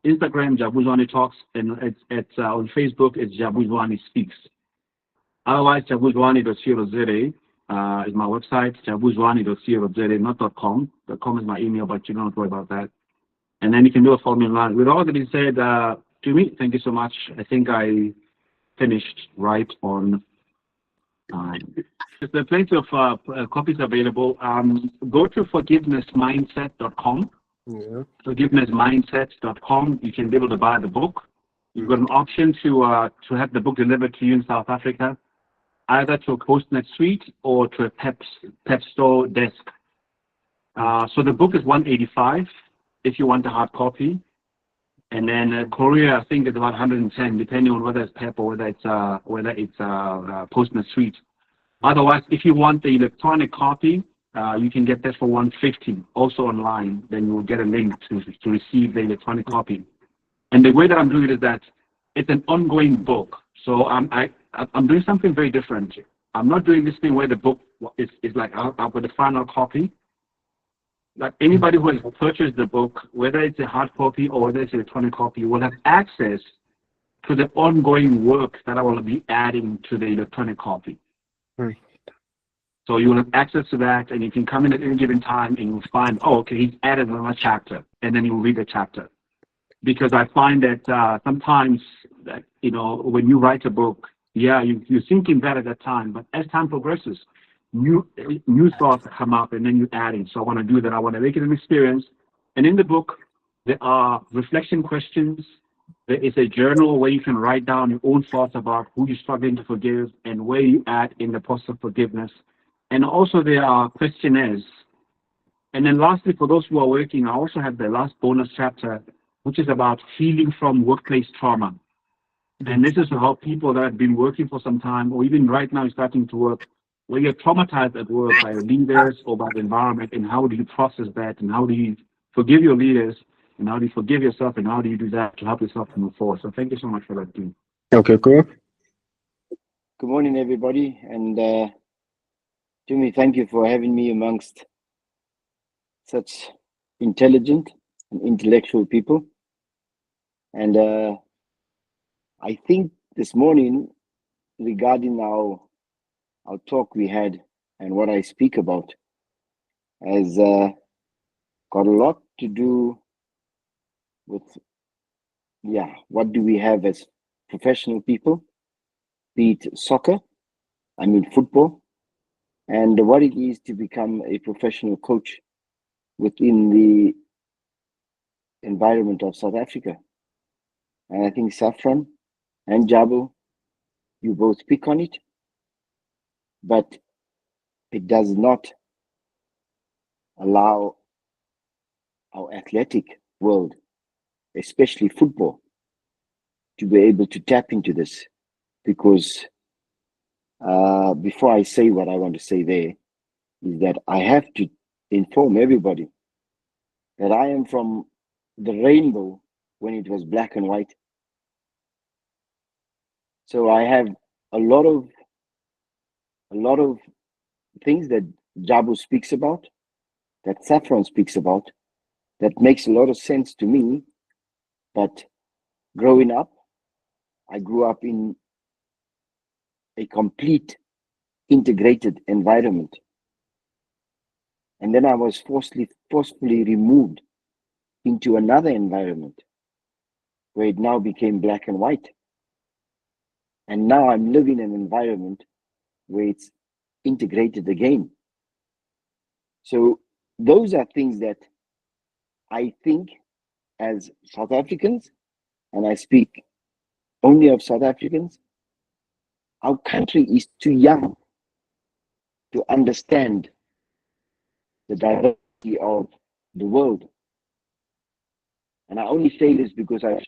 Instagram, Jabuzwani Talks, and it's on Facebook, it's Jabuzwani Speaks. Otherwise, jabuzwani.co.za is my website, jabuzwani.co.za, not .com. .com is my email, but you don't have to worry about that. And then you can do it for me online. With all that being said, Jimmy, thank you so much. I think I finished right on time. There's plenty of copies available. Go to forgivenessmindset.com. Yeah. Forgivenessmindset.com. You can be able to buy the book. You've got an option to have the book delivered to you in South Africa, either to a Postnet suite or to a Pep Store desk. So the book is $185 if you want a hard copy, and then Korea, I think, is about 110, depending on whether it's Pep or whether it's Postnet suite. Otherwise, if you want the electronic copy, you can get that for $150, also online. Then you will get a link to receive the electronic copy. And the way that I'm doing it is that it's an ongoing book. So I'm doing something very different. I'm not doing this thing where the book is like I've got the final copy. Like anybody who has purchased the book, whether it's a hard copy or whether it's an electronic copy, will have access to the ongoing work that I will be adding to the electronic copy. Right. So you will have access to that, and you can come in at any given time and you'll find, oh, okay, he's added another chapter, and then you'll read the chapter. Because I find that sometimes, that, when you write a book, you're thinking that at that time, but as time progresses, new thoughts come up, and then you add in. So I want to do that. I want to make it an experience. And in the book, there are reflection questions. There is a journal where you can write down your own thoughts about who you're struggling to forgive and where you at in the process of forgiveness. And also there are questionnaires And then lastly, for those who are working, I also have the last bonus chapter, which is about healing from workplace trauma. And this is to help people that have been working for some time, or even right now starting to work, where you're traumatized at work by your leaders or by the environment, and how do you process that, and how do you forgive your leaders, and how do you forgive yourself, and how do you do that to help yourself to move forward. So thank you so much for that, team. Okay, cool. Good morning, everybody. And Jimmy, thank you for having me amongst such intelligent and intellectual people. And I think this morning, regarding our talk we had and what I speak about, has got a lot to do with, yeah, what do we have as professional people, be it soccer, I mean football, and what it is to become a professional coach within the environment of South Africa. And I think Saffron and Jabu, you both speak on it, but it does not allow our athletic world, especially football, to be able to tap into this. Because before I say what I want to say there, is that I have to inform everybody that I am from the rainbow when it was black and white. So I have a lot of things that Jabu speaks about, that Saffron speaks about, that makes a lot of sense to me. But growing up, I grew up in a complete integrated environment. And then I was forcefully removed into another environment where it now became black and white. And now I'm living in an environment where it's integrated again. So those are things that I think, as South Africans, and I speak only of South Africans, our country is too young to understand the diversity of the world. And I only say this because I'm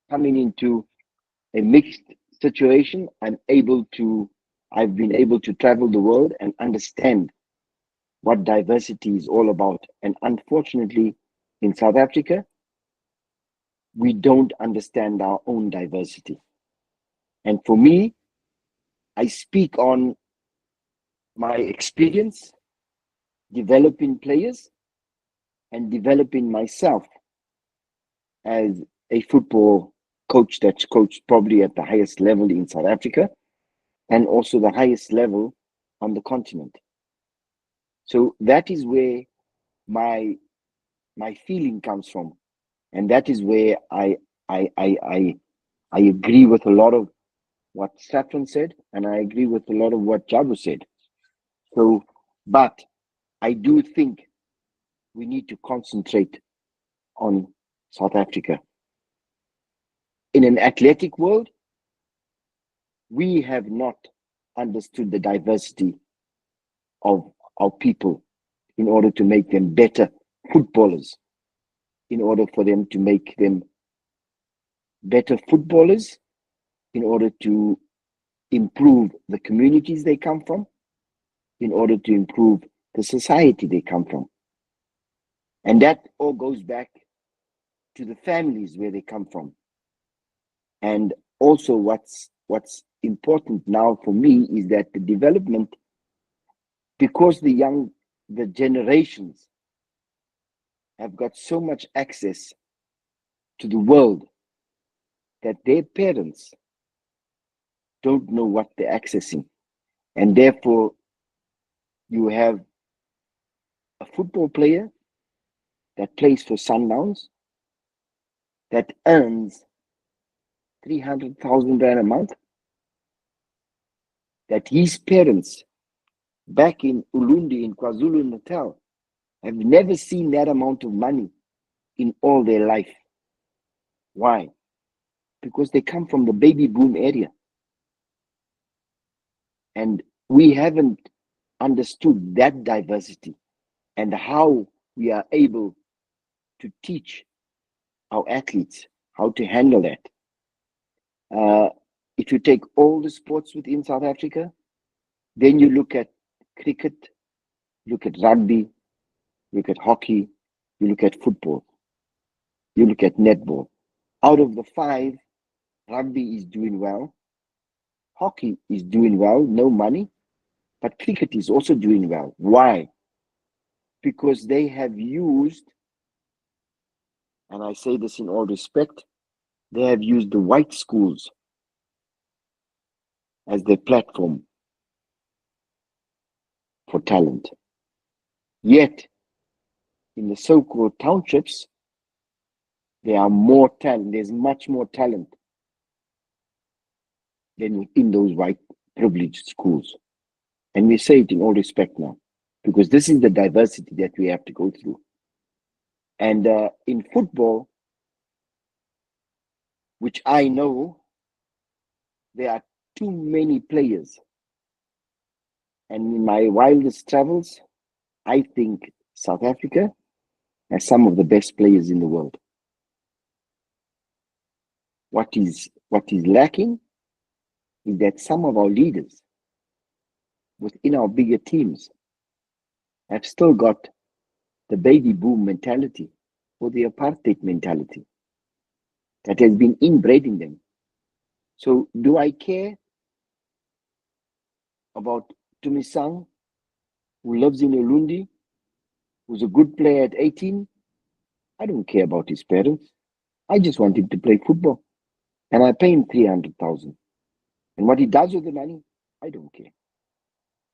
coming into a mixed situation. I've been able to travel the world and understand what diversity is all about. And unfortunately, in South Africa, we don't understand our own diversity. And for me, I speak on my experience developing players and developing myself as a football coach that's coached probably at the highest level in South Africa and also the highest level on the continent. So that is where my feeling comes from, and that is where I agree with a lot of what Saffron said, and I agree with a lot of what Jabu said. So, but I do think we need to concentrate on South Africa. In an athletic world, we have not understood the diversity of our people in order to make them better footballers, in order for them to make them better footballers, in order to improve the communities they come from, in order to improve the society they come from. And that all goes back to the families where they come from. And also what's important now for me is that the development, because the generations have got so much access to the world that their parents don't know what they're accessing. And therefore, you have a football player that plays for Sundowns that earns 300,000 Rand a month, that his parents back in Ulundi in KwaZulu-Natal have never seen that amount of money in all their life. Why? Because they come from the baby boom area. And we haven't understood that diversity. and how we are able to teach our athletes how to handle that. If you take all the sports within South Africa, then you look at cricket, look at rugby, look at hockey, you look at football, you look at netball. Out of the 5, rugby is doing well, hockey is doing well, no money, but cricket is also doing well. Why? Because they have used, and I say this in all respect, they have used the white schools as their platform for talent. Yet, in the so-called townships, there are more talent. There's much more talent than in those white privileged schools. And we say it in all respect now, because this is the diversity that we have to go through. And in football, which I know, there are too many players. And in my wildest travels, I think South Africa has some of the best players in the world. What is lacking is that some of our leaders within our bigger teams have still got the baby boom mentality or the apartheid mentality that has been inbred in them. So do I care about Tumisang, who lives in Ulundi, who's a good player at 18? I don't care about his parents. I just want him to play football. And I pay him 300,000. And what he does with the money, I don't care.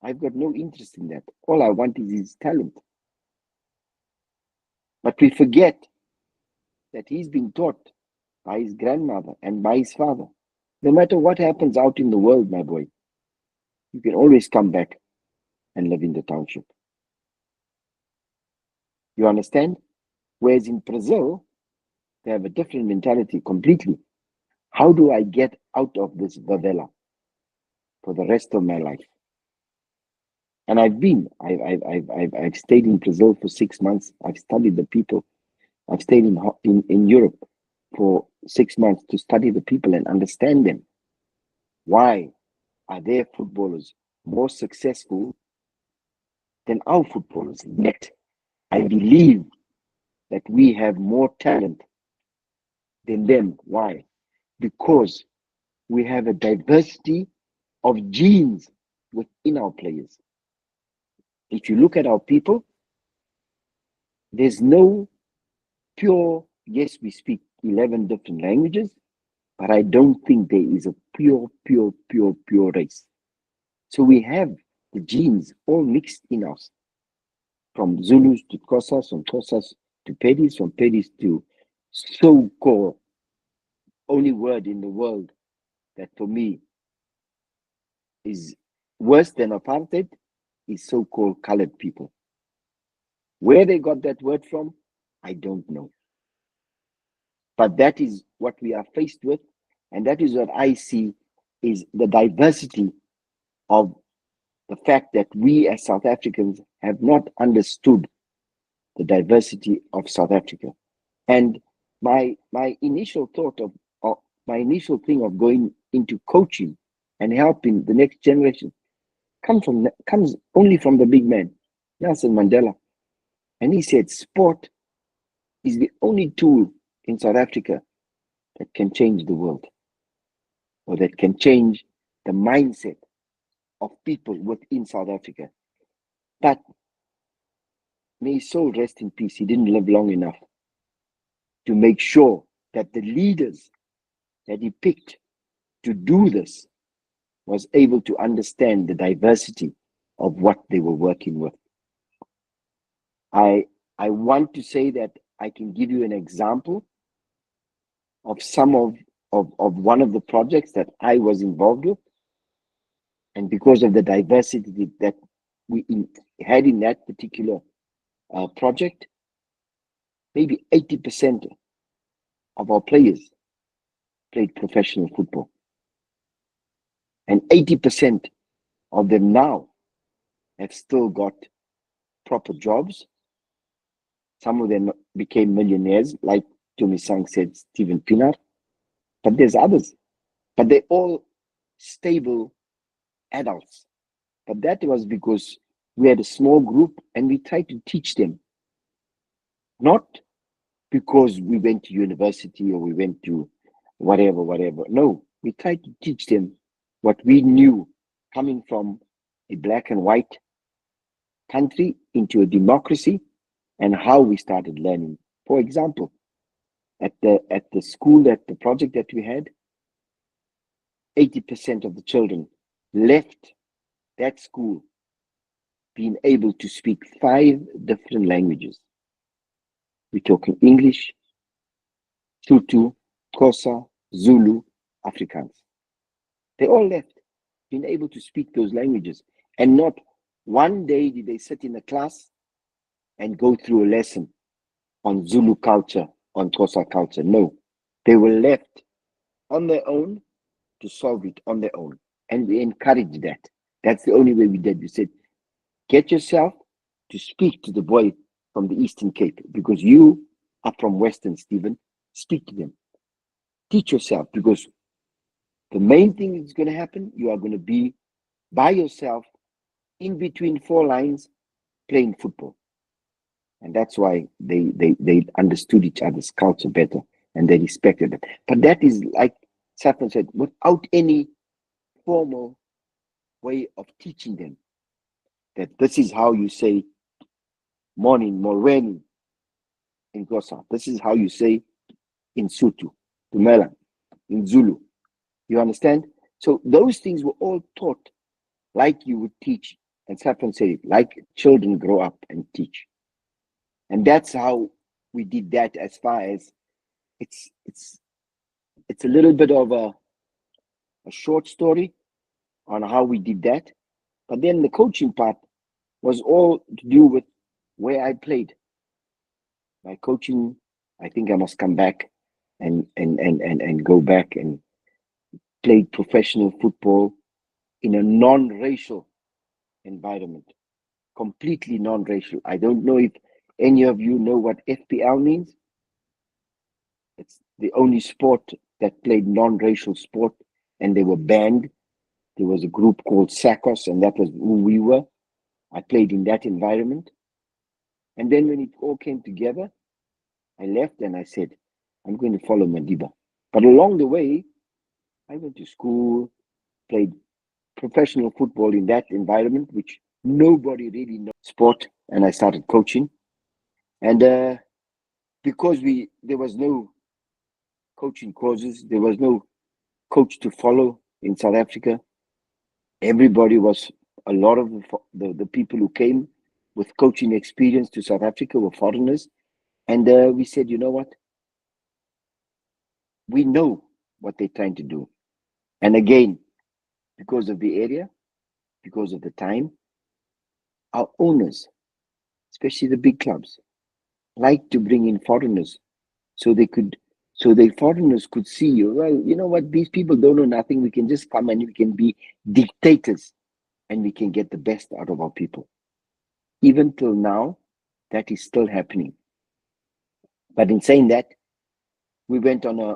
I've got no interest in that. All I want is his talent. But we forget that he's been taught by his grandmother and by his father. No matter what happens out in the world, my boy, you can always come back and live in the township. You understand? Whereas in Brazil, they have a different mentality completely. How do I get out of this favela for the rest of my life? And I've stayed in Brazil for 6 months. I've studied the people. I've stayed in Europe for 6 months to study the people and understand them. Why are their footballers more successful than our footballers? Yet, I believe that we have more talent than them. Why? Because we have a diversity of genes within our players. If you look at our people, there's no pure, yes, we speak 11 different languages, but I don't think there is a pure race. So we have the genes all mixed in us, from Zulus to Xhosas, from Xhosas to Pedis, from Pedis to so-called only word in the world that for me is worse than apartheid is so-called colored people. Where they got that word from, I don't know. But that is what we are faced with, and that is what I see is the diversity of the fact that we as South Africans have not understood the diversity of South Africa. And my initial thought of my initial thing of going into coaching and helping the next generation comes only from the big man, Nelson Mandela. And he said, sport is the only tool in South Africa that can change the world, or that can change the mindset of people within South Africa. But may his soul rest in peace. He didn't live long enough to make sure that the leaders that he picked to do this was able to understand the diversity of what they were working with. I want to say that I can give you an example of some of one of the projects that I was involved with. And because of the diversity that we had in that particular project, maybe 80% of our players played professional football. And 80% of them now have still got proper jobs Some of them became millionaires, like Jomi Sang said, Stephen Pinar. But there's others. But they're all stable adults. But that was because we had a small group and we tried to teach them, not because we went to university or we went to whatever. No, we tried to teach them what we knew coming from a black and white country into a democracy and how we started learning. For example, at the school, at the project that we had, 80% of the children left that school being able to speak 5 different languages. We're talking English, Tutu, Xhosa, Zulu, Afrikaans. They all left being able to speak those languages. And not one day did they sit in a class and go through a lesson on Zulu culture, on Xhosa culture. No, they were left on their own to solve it on their own. And we encouraged that. That's the only way we did. We said, get yourself to speak to the boy from the Eastern Cape because you are from Western, Stephen. Speak to them. Teach yourself because the main thing that's going to happen, you are going to be by yourself in between 4 lines playing football. And that's why they understood each other's culture better and they respected it. But that is, like Saffron said, without any formal way of teaching them that this is how you say morning, morweni in Xhosa. This is how you say in Sutu, Tumela, in Zulu. You understand? So those things were all taught like you would teach, and Saffron said it, like children grow up and teach. And that's how we did that. As far as it's a little bit of a short story on how we did that. But then the coaching part was all to do with where I played. My coaching, I think I must come back and go back and play professional football in a non-racial environment, completely non-racial. I don't know if any of you know what FPL means. It's the only sport that played non-racial sport, and they were banned. There was a group called SACOS, and that was who we were. I played in that environment. And then when it all came together, I left and I said, I'm going to follow Madiba. But along the way, I went to school, played professional football in that environment, which nobody really knows sport, and I started coaching. And because there was no coaching courses, there was no coach to follow in South Africa. Everybody was, a lot of the people who came with coaching experience to South Africa were foreigners. And we said, you know what? We know what they're trying to do. And again, because of the area, because of the time, our owners, especially the big clubs, like to bring in foreigners so the foreigners could see, well, you know what, these people don't know nothing. We can just come and we can be dictators and we can get the best out of our people. Even till now, that is still happening. But in saying that, we went on a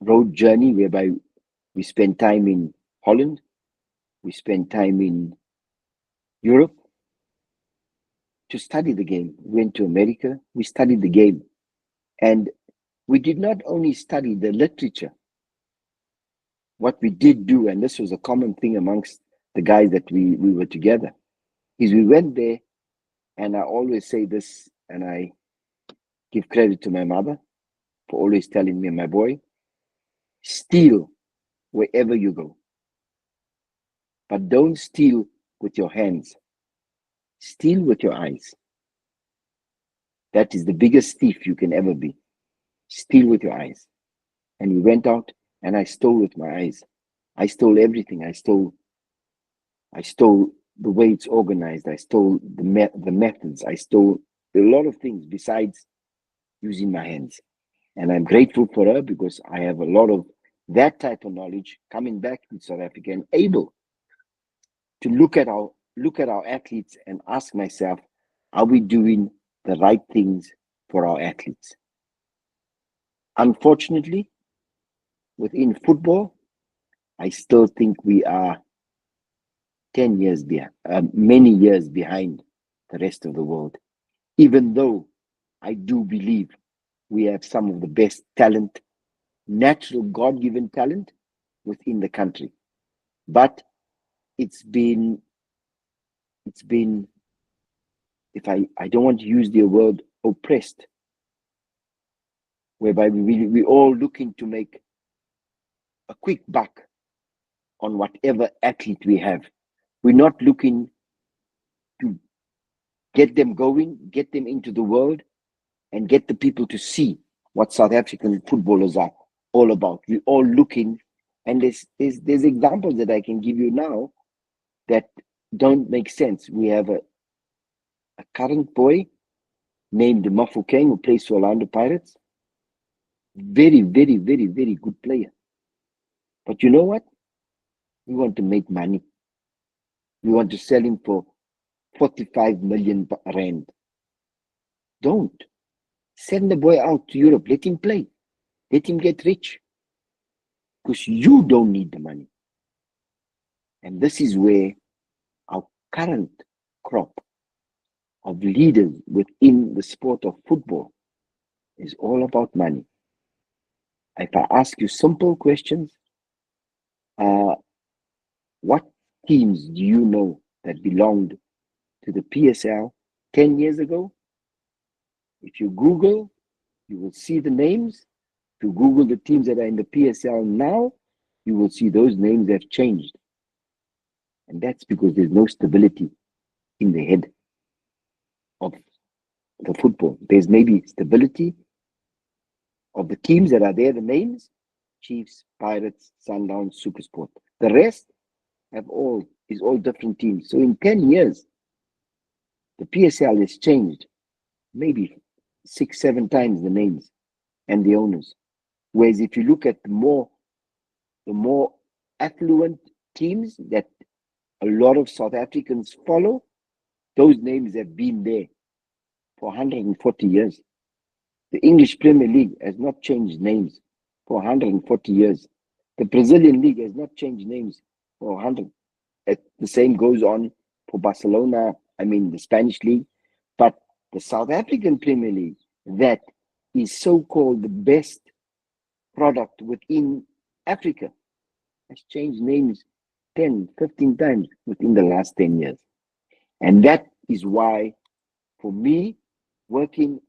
road journey whereby we spent time in Holland, we spent time in Europe to study the game. We went to America, we studied the game. And we did not only study the literature. What we did do, and this was a common thing amongst the guys that we were together, is we went there, and I always say this, and I give credit to my mother for always telling me, my boy, steal wherever you go. But don't steal with your hands. Steal with your eyes. That is the biggest thief you can ever be. Steal with your eyes. And we went out and I stole with my eyes. I stole everything. I stole the way it's organized. I stole the methods. I stole a lot of things besides using my hands. And I'm grateful for her because I have a lot of that type of knowledge coming back to South Africa and able to look at our athletes and ask myself, are we doing the right things for our athletes. Unfortunately, within football, I still think we are 10 years behind, many years behind the rest of the world, even though I do believe we have some of the best talent, natural God-given talent within the country. But it's been, if I don't want to use the word oppressed, whereby we all looking to make a quick buck on whatever athlete we have. We're not looking to get them going, get them into the world, and get the people to see what South African footballers are all about. We're all looking, and there's examples that I can give you now that don't make sense. We have a current boy named Mafokeng who plays for Orlando Pirates. Very, very, very, very good player. But you know what? We want to make money. We want to sell him for 45 million rand. Don't. Send the boy out to Europe. Let him play. Let him get rich. Because you don't need the money. And this is where our current crop of leaders within the sport of football is all about money. If I ask you simple questions, what teams do you know that belonged to the PSL 10 years ago? If you Google, you will see the names. If you Google the teams that are in the PSL now, you will see those names have changed. And that's because there's no stability in the head of the football. There's maybe stability of the teams that are there, the names, Chiefs, Pirates, Sundowns, Supersport. The rest is all different teams. So in 10 years, the PSL has changed maybe 6, 7 times the names and the owners. Whereas if you look at the more affluent teams that a lot of South Africans follow, those names have been there for 140 years. The English Premier League has not changed names for 140 years. The Brazilian League has not changed names for 100. The same goes on for Barcelona, the Spanish League. But the South African Premier League, that is so-called the best product within Africa, has changed names 10, 15 times within the last 10 years. And that is why, for me, working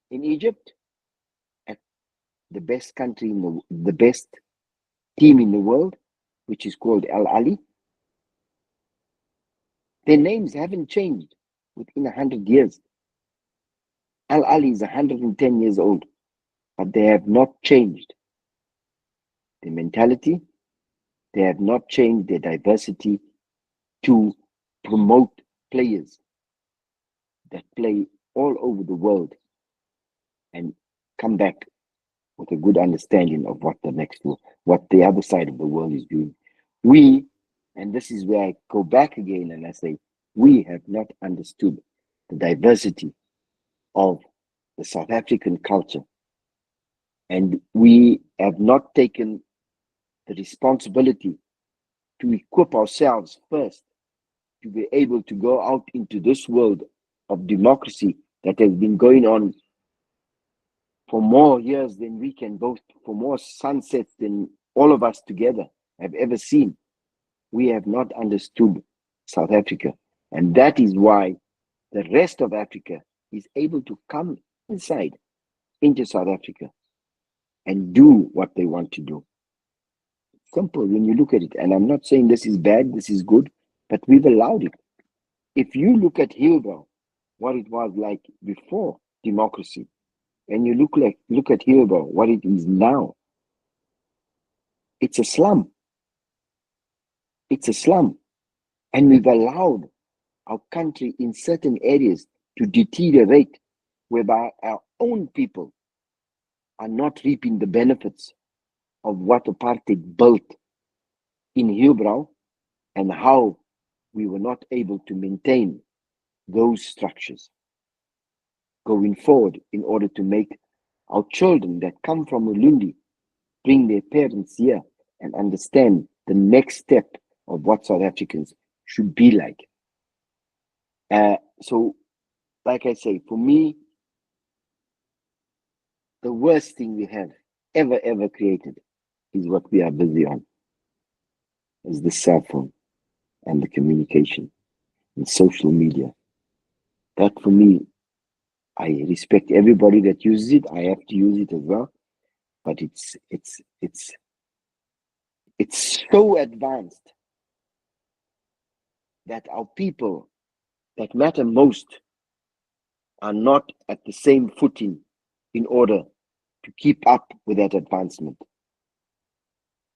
in Egypt at the best country the best team in the world, which is called Al Ali, their names haven't changed within 100 years. Al Ali is 110 years old, but they have not changed their mentality. They have not changed their diversity to promote players that play all over the world and come back with a good understanding of what the other side of the world is doing. And this is where I go back again and I say, we have not understood the diversity of the South African culture. And we have not taken the responsibility to equip ourselves first to be able to go out into this world of democracy that has been going on for more years than we can boast, for more sunsets than all of us together have ever seen. We have not understood South Africa. And that is why the rest of Africa is able to come into South Africa and do what they want to do. Simple when you look at it. And I'm not saying this is bad, this is good, but we've allowed it. If you look at Hillbrow, what it was like before democracy, and you look at Hillbrow, what it is now, it's a slum. It's a slum. And we've allowed our country in certain areas to deteriorate, whereby our own people are not reaping the benefits of what apartheid built in Hillbrow and how we were not able to maintain those structures. going forward in order to make our children that come from Ulundi bring their parents here and understand the next step of what South Africans should be like. So, like I say, for me, the worst thing we have ever created is what we are busy on, is the cell phone and the communication and social media. That for me, I respect everybody that uses it. I have to use it as well, but it's so advanced that our people that matter most are not at the same footing in order to keep up with that advancement.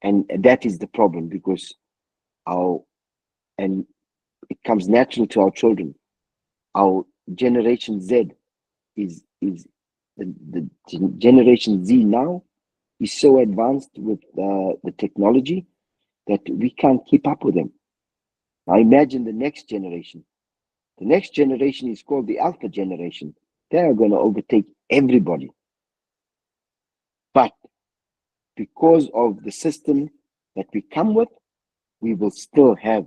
And that is the problem, because our and it comes natural to our children. Our generation Z is the generation Z now is so advanced with the technology that we can't keep up with them. Now imagine the next generation. The next generation is called the Alpha generation. They are going to overtake everybody. But because of the system that we come with, we will still have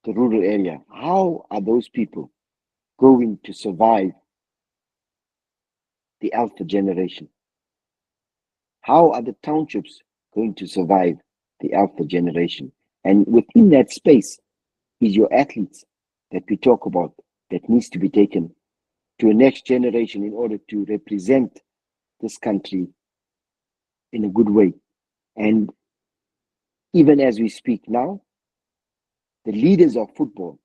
the rural area. How are those people going to survive the Alpha generation? How are the townships going to survive the Alpha generation? And within that space is your athletes that we talk about that needs to be taken to a next generation in order to represent this country in a good way. And even as we speak now, the leaders of football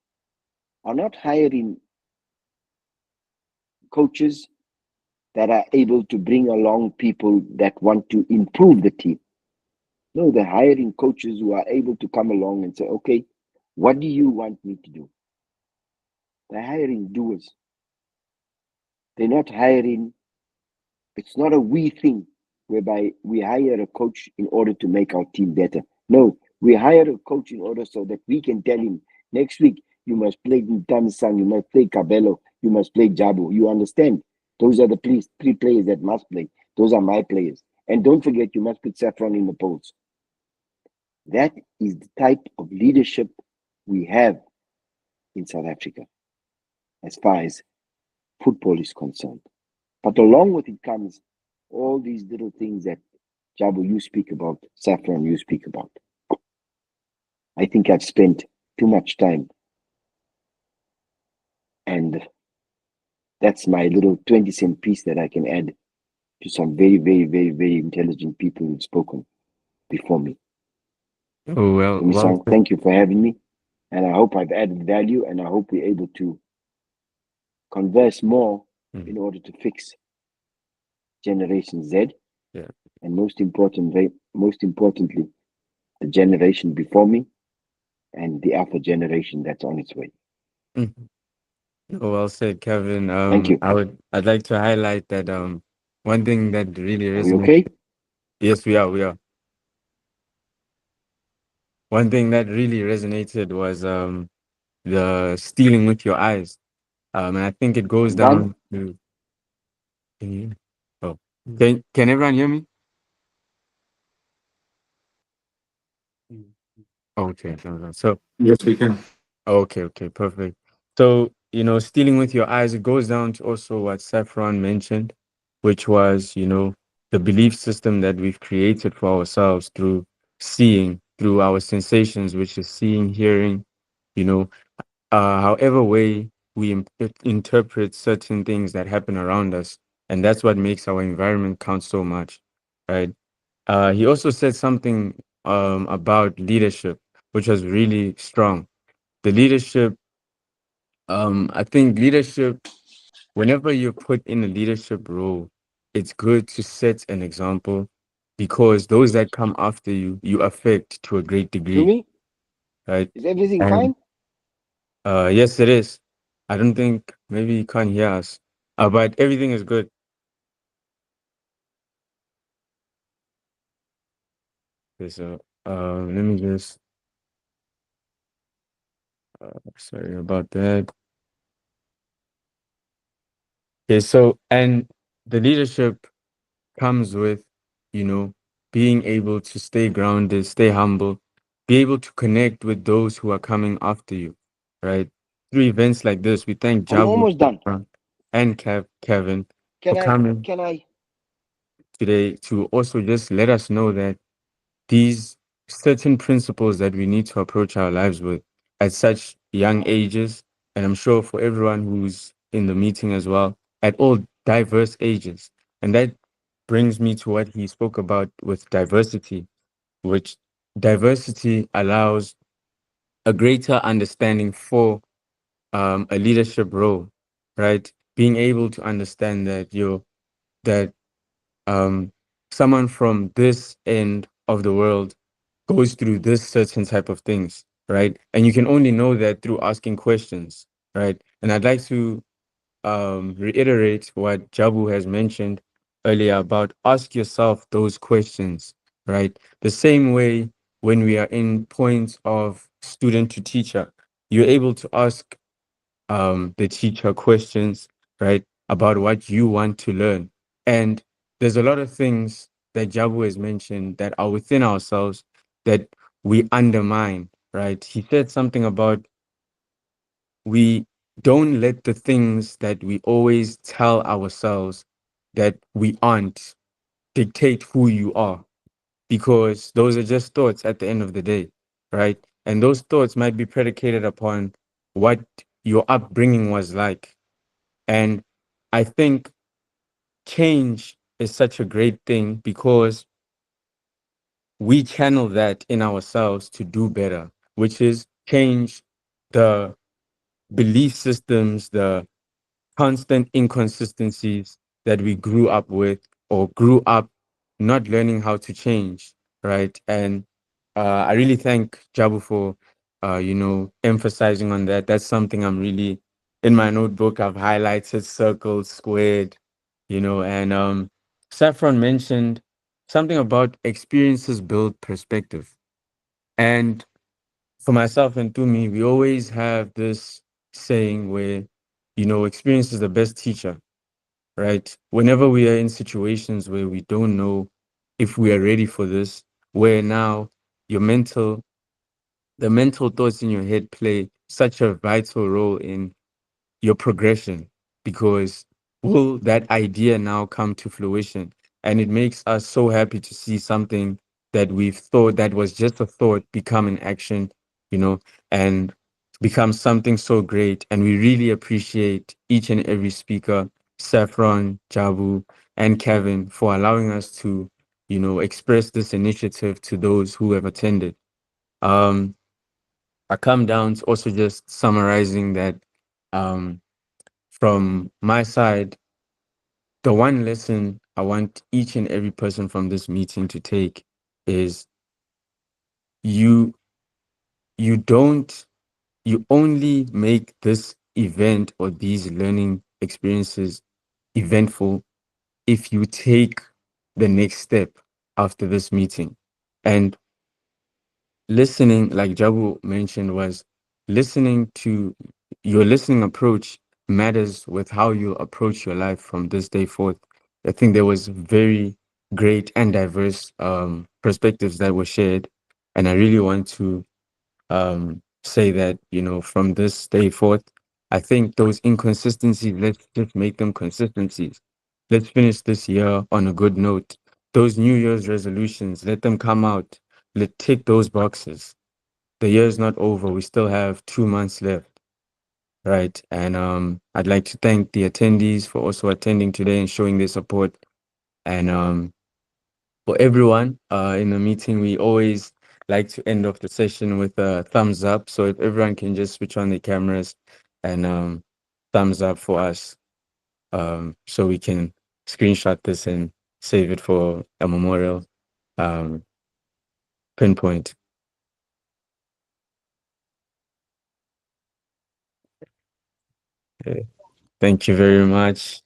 are not hiring coaches that are able to bring along people that want to improve the team. No, they're hiring coaches who are able to come along and say, okay, what do you want me to do? They're hiring doers. They're not hiring, it's not a we thing whereby we hire a coach in order to make our team better. No, we hire a coach in order so that we can tell him next week, you must play Tamisang, you must play Cabello, you must play Jabu. You understand? Those are the three players that must play. Those are my players. And don't forget, you must put Saffron in the polls. That is the type of leadership we have in South Africa as far as football is concerned. But along with it comes all these little things that Jabu, you speak about, Saffron, you speak about. I think I've spent too much time, and that's my little 20-cent piece that I can add to some very intelligent people who've spoken before me. Oh, well, Tumisang, thank you for having me, and I hope I've added value, and I hope we're able to converse more in order to fix Generation Z, yeah. and most importantly, the generation before me and the Alpha generation that's on its way. Mhm. Oh, well said, Kevin. Thank you. I'd like to highlight that one thing that really Are we resonates. okay? Yes, we are. One thing that really resonated was the stealing with your eyes. And I think it goes I'm done. down to. Can you? Oh, can everyone hear me? Okay, no. So Yes, we can. okay, perfect. So, stealing with your eyes, it goes down to also what Saffron mentioned, which was, the belief system that we've created for ourselves through seeing, through our sensations, which is seeing, hearing, you know, however way we interpret certain things that happen around us. And that's what makes our environment count so much, right? He also said something about leadership, which was really strong. The leadership, I think leadership, whenever you're put in a leadership role, it's good to set an example because those that come after you, you affect to a great degree, Tumi, right? is everything And fine? yes, it is. I don't think maybe you can't hear us, but everything is good. Okay, so let me just, sorry about that. Okay, so and the leadership comes with, you know, being able to stay grounded, stay humble, be able to connect with those who are coming after you, right? Through events like this, we thank I'm Jabu almost done. and Kevin for Can I? coming Can I? today to also just let us know that these certain principles that we need to approach our lives with at such young ages, and I'm sure for everyone who's in the meeting as well, at all diverse ages. And that brings me to what he spoke about with diversity, which diversity allows a greater understanding for a leadership role, right? Being able to understand that um, someone from this end of the world goes through this certain type of things, right? And you can only know that through asking questions, right? And I'd like to reiterate what Jabu has mentioned earlier about ask yourself those questions, right? The same way when we are in points of student to teacher, you're able to ask the teacher questions, right, about what you want to learn. And there's a lot of things that Jabu has mentioned that are within ourselves that we undermine, right? He said something about we don't let the things that we always tell ourselves that we aren't dictate who you are, because those are just thoughts at the end of the day, right? And those thoughts might be predicated upon what your upbringing was like. And I think change is such a great thing because we channel that in ourselves to do better, which is change the belief systems, the constant inconsistencies that we grew up with or grew up not learning how to change, right? And I really thank Jabu for, emphasizing on that. That's something I'm really in my notebook. I've highlighted, circled, squared, and Saffron mentioned something about experiences build perspective. And for myself and to me, we always have this saying where, experience is the best teacher, right? Whenever we are in situations where we don't know if we are ready for this, where now your the mental thoughts in your head play such a vital role in your progression, because will that idea now come to fruition? And it makes us so happy to see something that we've thought that was just a thought become an action, you know, and become something so great. And we really appreciate each and every speaker, Saffron, Jabu, and Kevin, for allowing us to, express this initiative to those who have attended. Um, I come down to also just summarizing that um, from my side, the one lesson I want each and every person from this meeting to take is you you don't you only make this event or these learning experiences eventful if you take the next step after this meeting. And listening, like Jabu mentioned, was listening to your listening approach matters with how you approach your life from this day forth. I think there was very great and diverse perspectives that were shared, and I really want to say that, from this day forth, I think those inconsistencies, let's just make them consistencies. Let's finish this year on a good note. Those New Year's resolutions, let them come out. Let's tick those boxes. The year's not over. We still have 2 months left, right? And I'd like to thank the attendees for also attending today and showing their support. And for everyone in the meeting, we always like to end off the session with a thumbs up. So if everyone can just switch on the cameras and thumbs up for us, so we can screenshot this and save it for a memorial um, pinpoint. Okay. Thank you very much.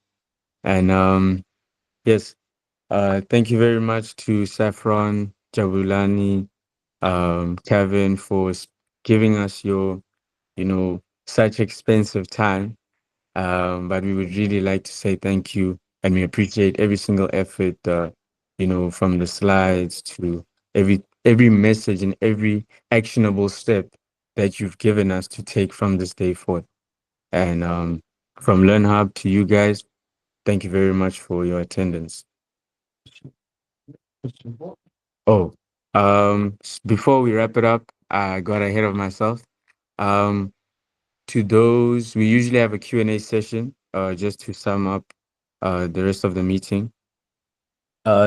And yes, thank you very much to Saffron, Jabulani, Kevin for giving us your, such expensive time. But we would really like to say thank you, and we appreciate every single effort, from the slides to every message and every actionable step that you've given us to take from this day forth. And from Learn Hub to you guys, thank you very much for your attendance. Oh, before we wrap it up, I got ahead of myself. Um, to those, we usually have a Q&A session, just to sum up the rest of the meeting.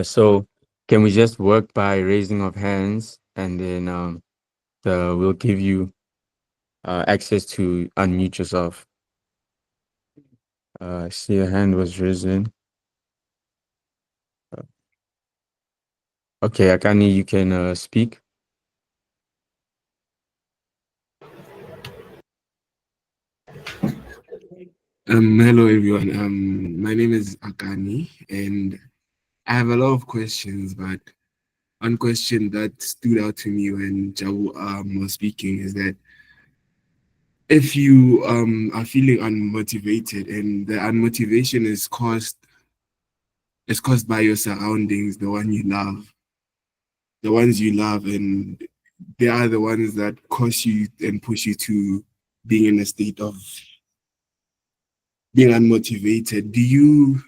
So can we just work by raising of hands, and then we'll give you access to unmute yourself. I see a hand was risen. Okay, Akani, you can speak. Hello everyone. My name is Akani, and I have a lot of questions, but one question that stood out to me when Jabu was speaking is that if you are feeling unmotivated and the unmotivation is caused by your surroundings, the ones you love, and they are the ones that cause you and push you to being in a state of being unmotivated. Do you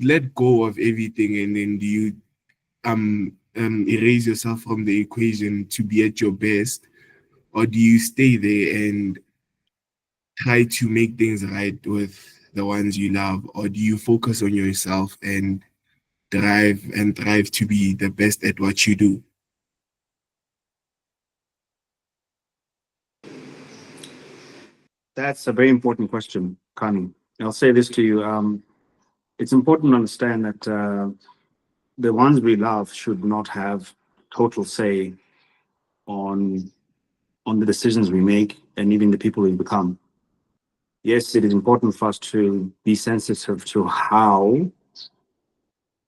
let go of everything, and then do you erase yourself from the equation to be at your best, or do you stay there and try to make things right with the ones you love, or do you focus on yourself and thrive to be the best at what you do? That's a very important question, Kani. I'll say this to you. It's important to understand that the ones we love should not have total say on the decisions we make and even the people we become. Yes, it is important for us to be sensitive to how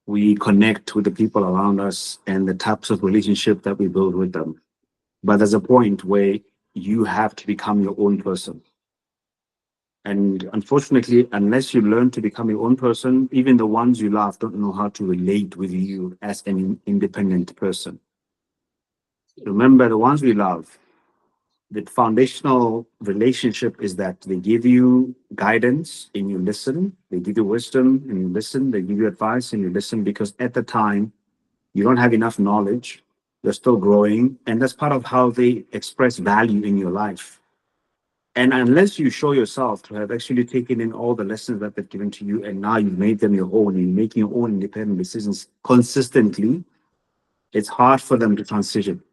we connect with the people around us and the types of relationship that we build with them. But there's a point where you have to become your own person. And unfortunately, unless you learn to become your own person, even the ones you love don't know how to relate with you as an independent person. Remember, the ones we love, the foundational relationship is that they give you guidance and you listen. They give you wisdom and you listen. They give you advice and you listen, because at the time you don't have enough knowledge. You're still growing. And that's part of how they express value in your life. And unless you show yourself to have actually taken in all the lessons that they've given to you, and now you've made them your own, and you're making your own independent decisions consistently, it's hard for them to transition.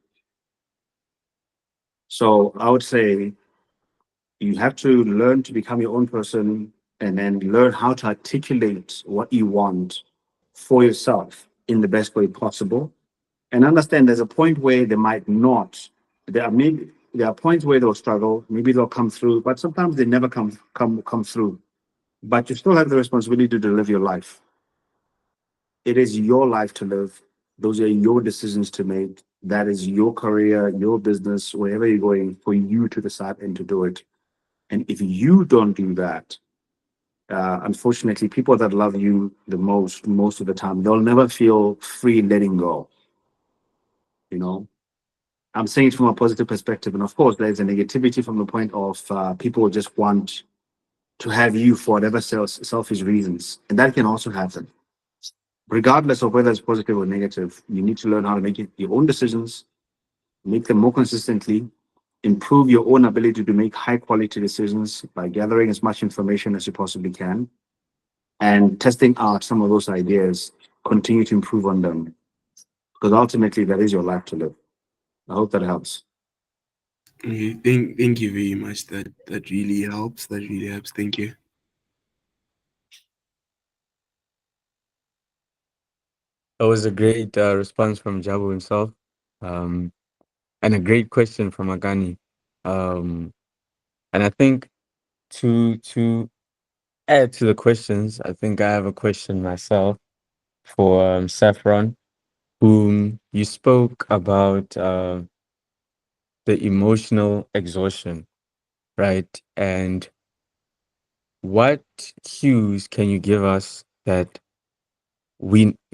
So I would say you have to learn to become your own person, and then learn how to articulate what you want for yourself in the best way possible. And understand there's a point where they might not. There are points where they'll struggle, maybe they'll come through, but sometimes they never come through. But you still have the responsibility to live your life. It is your life to live. Those are your decisions to make. That is your career, your business, wherever you're going, for you to decide and to do it. And if you don't do that, unfortunately, people that love you the most of the time, they'll never feel free letting go. You know, I'm saying it from a positive perspective. And of course, there's a negativity from the point of people just want to have you for whatever selfish reasons. And that can also happen. Regardless of whether it's positive or negative, you need to learn how to make your own decisions, make them more consistently, improve your own ability to make high quality decisions by gathering as much information as you possibly can, and testing out some of those ideas, continue to improve on them. Because ultimately, that is your life to live. I hope that helps. Okay, thank you very much. That really helps. That really helps. Thank you. That was a great response from Jabu himself, um, and a great question from Agani. Um, and I think to add to the questions, I think I have a question myself for Saffron, whom you spoke about the emotional exhaustion right? And what cues can you give us that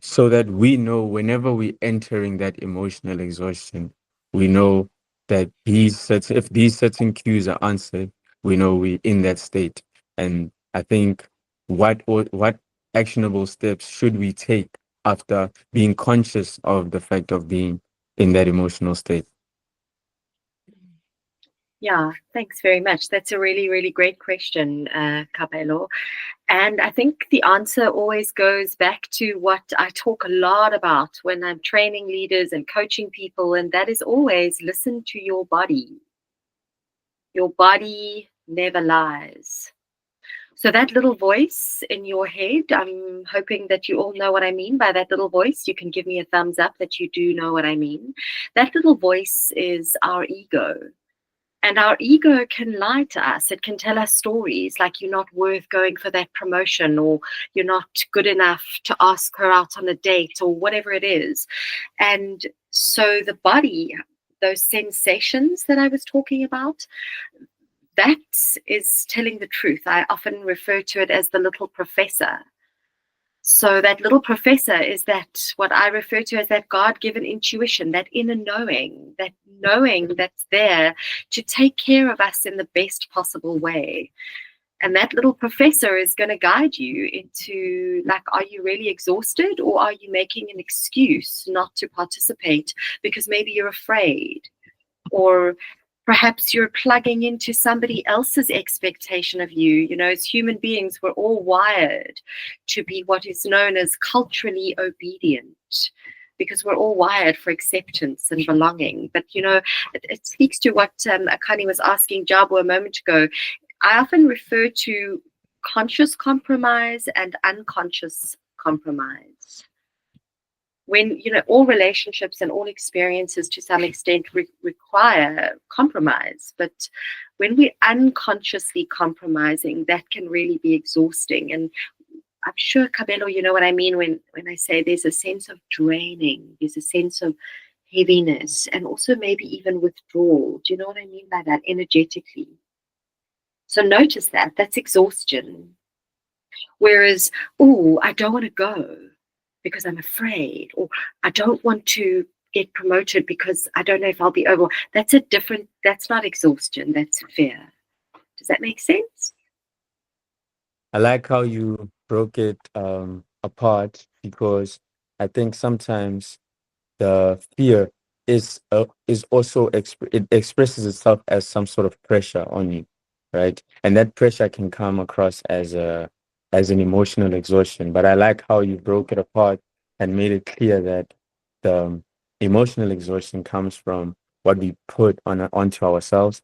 so that we know whenever we're entering that emotional exhaustion, we know that if these certain cues are answered, we know we're in that state. And I think what actionable steps should we take after being conscious of the fact of being in that emotional state? Yeah, thanks very much. That's a really, really great question, Cabello. And I think the answer always goes back to what I talk a lot about when I'm training leaders and coaching people, and that is always listen to your body. Your body never lies. So that little voice in your head, I'm hoping that you all know what I mean by that little voice. You can give me a thumbs up that you do know what I mean. That little voice is our ego. And our ego can lie to us. It can tell us stories like you're not worth going for that promotion, or you're not good enough to ask her out on a date, or whatever it is. And so the body, those sensations that I was talking about, that is telling the truth. I often refer to it as the little professor. So that little professor is that what I refer to as that God-given intuition, that inner knowing that's there to take care of us in the best possible way. And that little professor is going to guide you into, like, are you really exhausted, or are you making an excuse not to participate because maybe you're afraid? Or perhaps you're plugging into somebody else's expectation of you. You know, as human beings, we're all wired to be what is known as culturally obedient, because we're all wired for acceptance and belonging. But, you know, it speaks to what Akani was asking Jabu a moment ago. I often refer to conscious compromise and unconscious compromise. When, you know, all relationships and all experiences to some extent require compromise, but when we're unconsciously compromising, that can really be exhausting. And I'm sure, Cabello, you know what I mean when I say there's a sense of draining, there's a sense of heaviness, and also maybe even withdrawal. Do you know what I mean by that, energetically? So notice that that's exhaustion. Whereas, oh, I don't want to go because I'm afraid, or I don't want to get promoted because I don't know if I'll be over. That's not exhaustion, that's fear. Does that make sense? I like how you broke it apart, because I think sometimes the fear is also it expresses itself as some sort of pressure on you, right? And that pressure can come across as an emotional exhaustion. But I like how you broke it apart and made it clear that the emotional exhaustion comes from what we put onto ourselves,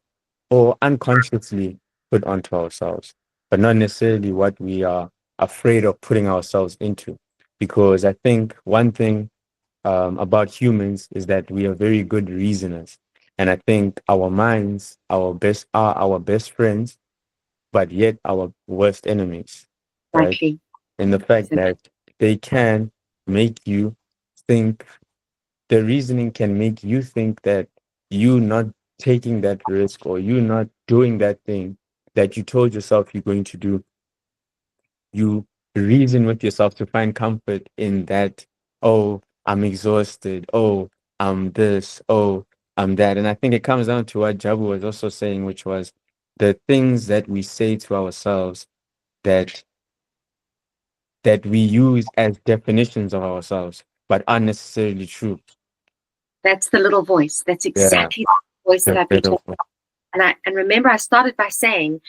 or unconsciously put onto ourselves, but not necessarily what we are afraid of putting ourselves into. Because I think one thing about humans is that we are very good reasoners. And I think our minds, are our best friends, but yet our worst enemies, right? Exactly. In the fact that they can make you think, the reasoning can make you think that you not taking that risk, or you not doing that thing that you told yourself you're going to do, you reason with yourself to find comfort in that. Oh, I'm exhausted. Oh, I'm this. Oh, I'm that. And I think it comes down to what Jabu was also saying, which was the things that we say to ourselves that we use as definitions of ourselves, but aren't necessarily true. That's the little voice. That's Yeah. exactly the voice that I've been talking about. And remember, I started by saying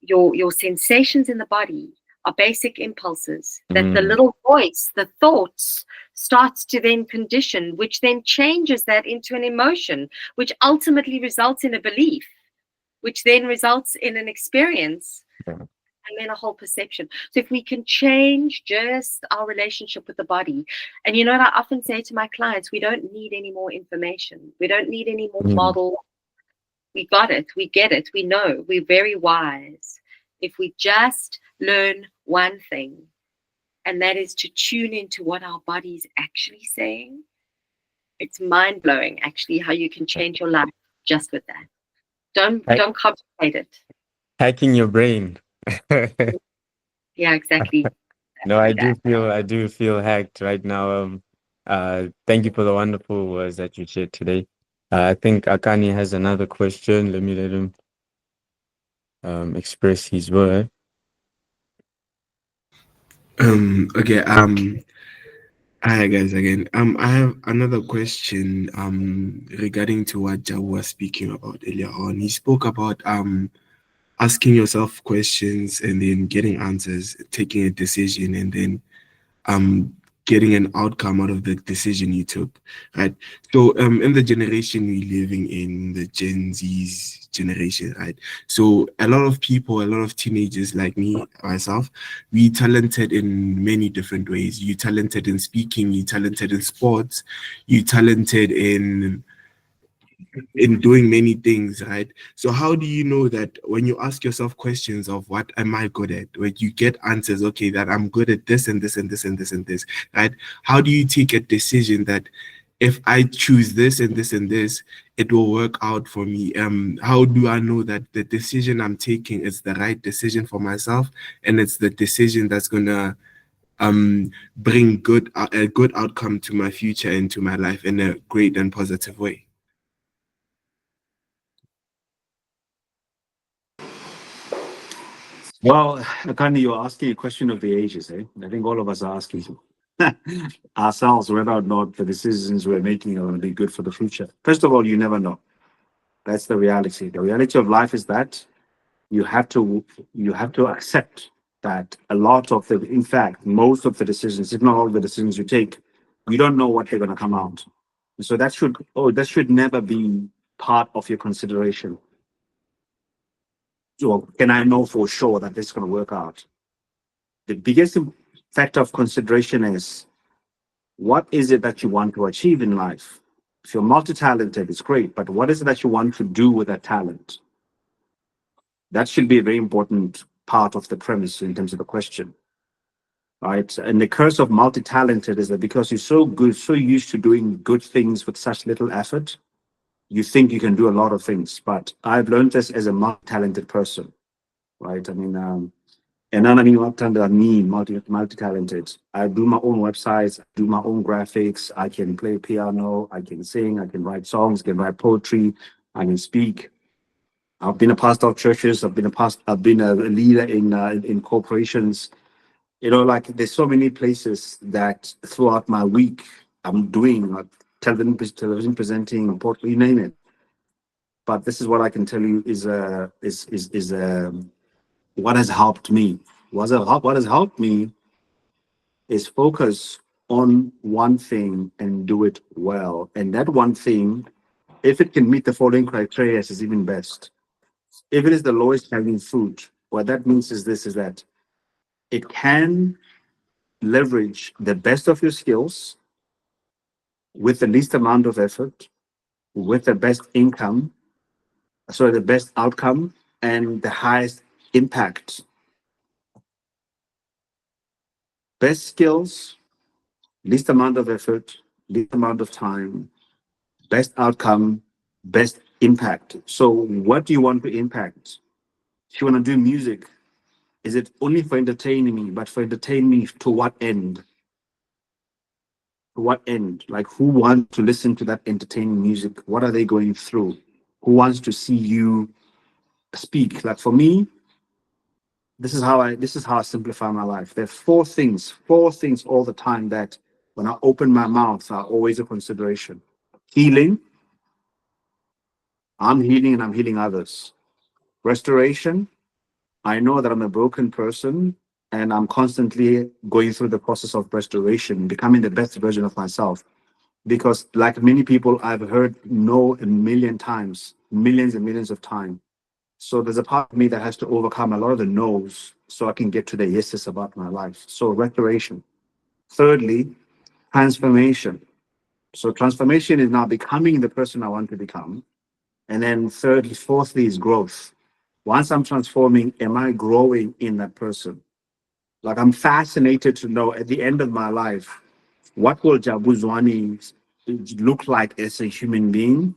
your sensations in the body are basic impulses that the little voice, the thoughts, starts to then condition, which then changes that into an emotion, which ultimately results in a belief, which then results in an experience, and then a whole perception. So if we can change just our relationship with the body, and you know what I often say to my clients, we don't need any more information. We don't need any more model. We got it. We get it. We know. We're very wise. If we just learn one thing, and that is to tune into what our body's actually saying, it's mind-blowing, actually, how you can change your life just with that. Don't complicate it. hacking your brain. Yeah, exactly. No, I That. do feel hacked right now. Thank you for the wonderful words that you shared today. I think Akani has another question. Let me let him express his word. Okay. Hi guys again. I have another question. Regarding to what Jabu was speaking about earlier on. He spoke about asking yourself questions and then getting answers, taking a decision, and then um getting an outcome out of the decision you took, right? So in the generation we're living in, the Gen Z's generation, right? So a lot of people, a lot of teenagers like me, myself, we talented in many different ways. You talented in speaking, you talented in sports, you talented in doing many things, right? So how do you know that when you ask yourself questions of what am I good at, when you get answers, okay, that I'm good at this and this and this and this and this, right? How do you take a decision that if I choose this and this and this, it will work out for me? How do I know that the decision I'm taking is the right decision for myself and it's the decision that's gonna bring a good outcome to my future and to my life in a great and positive way? Well, Akani, you're asking a question of the ages, eh? I think all of us are asking ourselves whether or not the decisions we're making are going to be good for the future. First of all, you never know. That's the reality. The reality of life is that you have to you have to accept that a lot of the, in fact, most of the decisions, if not all the decisions you take, you don't know what they're going to come out. So that should never be part of your consideration. So can I know for sure that this is going to work out? The biggest factor of consideration is what is it that you want to achieve in life? If you're multi-talented, it's great, but what is it that you want to do with that talent? That should be a very important part of the premise in terms of the question, right? And the curse of multi-talented is that because you're so good, so used to doing good things with such little effort, you think you can do a lot of things. But I've learned this as a multi-talented person, right? I mean, and then I mean, what I mean, multi-talented. I do my own websites, I do my own graphics. I can play piano, I can sing, I can write songs, I can write poetry, I can speak. I've been a pastor of churches. I've been a leader in corporations. You know, like there's so many places that throughout my week I'm doing like television presenting, you name it. But this is what I can tell you is what has helped me. What has helped me is focus on one thing and do it well. And that one thing, if it can meet the following criteria, is even best. If it is the lowest hanging fruit, what that means is this: is that it can leverage the best of your skills with the least amount of effort, with the best income, sorry, the best outcome, and the highest impact. Best skills, least amount of effort, least amount of time, best outcome, best impact. So, what do you want to impact? If you want to do music, is it only for entertaining me, but for entertaining me to what end? To what end? Like, who wants to listen to that entertaining music? What are they going through? Who wants to see you speak? Like for me, this is how I simplify my life. There are four things all the time that when I open my mouth are always a consideration. Healing, I'm healing and I'm healing others. Restoration, I know that I'm a broken person and I'm constantly going through the process of restoration, becoming the best version of myself. Because, like many people, I've heard no a million times, millions and millions of times. So there's a part of me that has to overcome a lot of the no's so I can get to the yeses about my life. So, restoration. Thirdly, transformation. So, transformation is now becoming the person I want to become. And then, thirdly, fourthly, is growth. Once I'm transforming, am I growing in that person? Like I'm fascinated to know at the end of my life, what will Jabuzwani look like as a human being?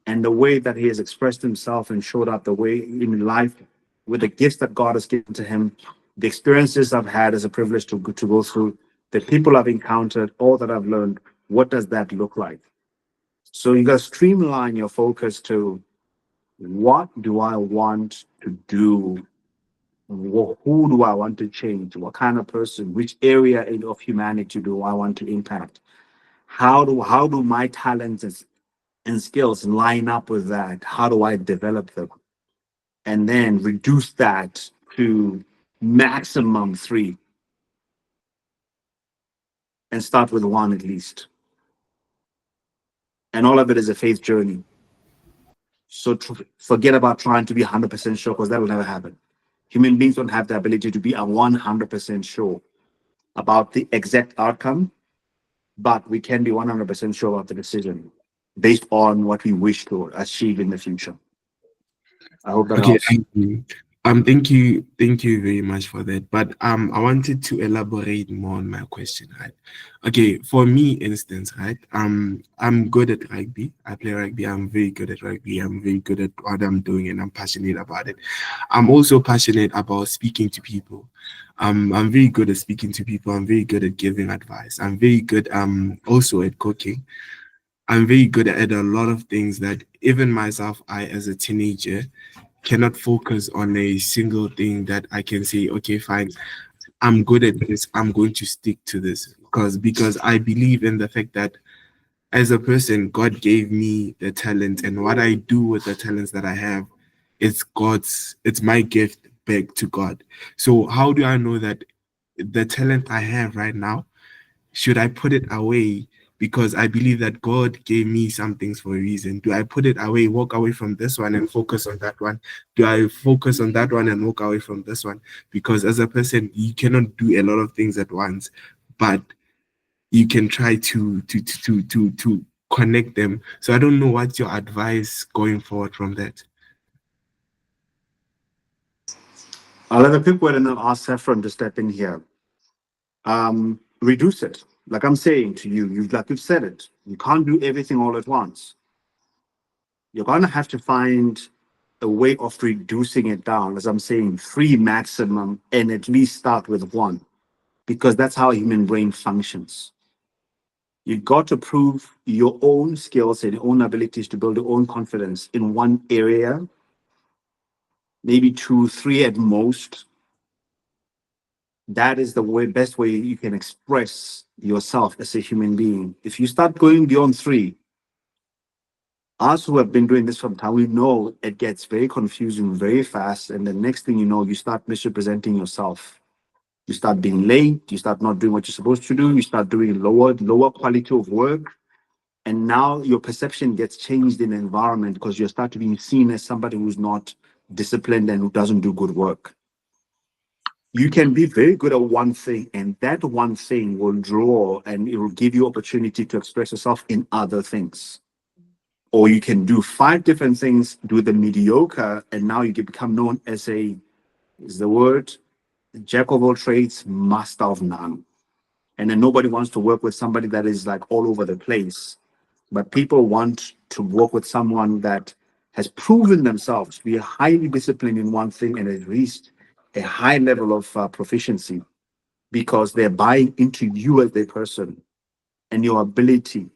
And the way that he has expressed himself and showed up the way in life with the gifts that God has given to him, the experiences I've had as a privilege to go through, the people I've encountered, all that I've learned, what does that look like? So you got to streamline your focus to what do I want to do? Who do I want to change? What kind of person? Which area of humanity do I want to impact? How do my talents and skills line up with that? How do I develop them? And then reduce that to maximum 3 and start with 1 at least. And all of it is a faith journey. So forget about trying to be 100% sure, because that will never happen. Human beings don't have the ability to be 100% sure about the exact outcome, but we can be 100% sure about the decision based on what we wish to achieve in the future. I hope that Okay, helps. thank you very much for that. But I wanted to elaborate more on my question, right? Okay, for me, instance, right? I'm good at rugby. I play rugby. I'm very good at rugby. I'm very good at what I'm doing, and I'm passionate about it. I'm also passionate about speaking to people. I'm very good at speaking to people. I'm very good at giving advice. I'm very good also at cooking. I'm very good at a lot of things that even myself, I as a teenager cannot focus on a single thing that I can say, okay, fine, I'm good at this. I'm going to stick to this because I believe in the fact that as a person, God gave me the talent, and what I do with the talents that I have, it's my gift back to God. So how do I know that the talent I have right now, should I put it away because I believe that God gave me some things for a reason? Do I put it away, walk away from this one and focus on that one? Do I focus on that one and walk away from this one? Because as a person, you cannot do a lot of things at once, but you can try to connect them. So I don't know what's your advice going forward from that. I'll have a quick word and then ask Saffron to step in here. Reduce it. Like I'm saying to you, you've said it. You can't do everything all at once. You're gonna have to find a way of reducing it down, as I'm saying, 3 maximum, and at least start with 1, because that's how a human brain functions. You got to prove your own skills and your own abilities to build your own confidence in one area, maybe 2, 3 at most. That is the best way you can express yourself as a human being. If you start going beyond 3, us who have been doing this from time, we know it gets very confusing very fast. And the next thing you know, you start misrepresenting yourself. You start being late, you start not doing what you're supposed to do, you start doing lower quality of work. And now your perception gets changed in the environment because you start to be seen as somebody who's not disciplined and who doesn't do good work. You can be very good at one thing, and that one thing will draw and it will give you opportunity to express yourself in other things. Or you can do 5 different things, do the mediocre, and now you can become known as is the word, jack of all trades, master of none. And then nobody wants to work with somebody that is like all over the place. But people want to work with someone that has proven themselves to be highly disciplined in one thing and has reached a high level of proficiency, because they're buying into you as a person and your ability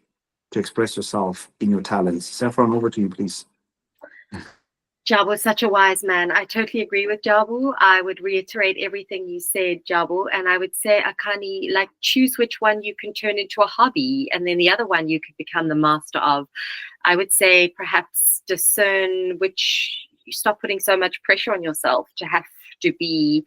to express yourself in your talents. Saffron, over to you, please. Jabu is such a wise man. I totally agree with Jabu. I would reiterate everything you said, Jabu. And I would say, Akani, like choose which one you can turn into a hobby, and then the other one you could become the master of. I would say perhaps discern which, you stop putting so much pressure on yourself to have to be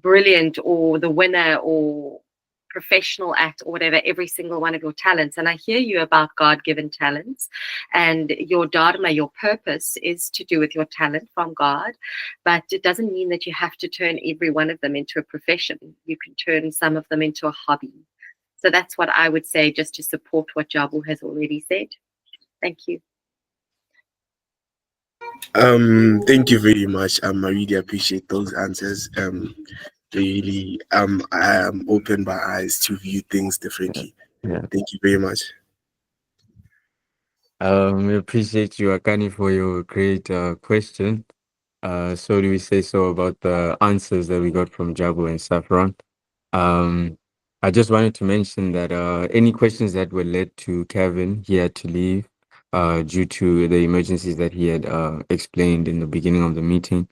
brilliant or the winner or professional at or whatever every single one of your talents. And I hear you about God-given talents, and your dharma, your purpose is to do with your talent from God, but it doesn't mean that you have to turn every one of them into a profession. You can turn some of them into a hobby. So that's what I would say, just to support what Jabu has already said. Thank you. Thank you very much. I really appreciate those answers. Really opened my eyes to view things differently. Yeah. Thank you very much. We appreciate you, Akani, for your great question. So do we say so about the answers that we got from Jabu and Saffron? I just wanted to mention that any questions that were led to Kevin, he had to leave due to the emergencies that he had explained in the beginning of the meeting.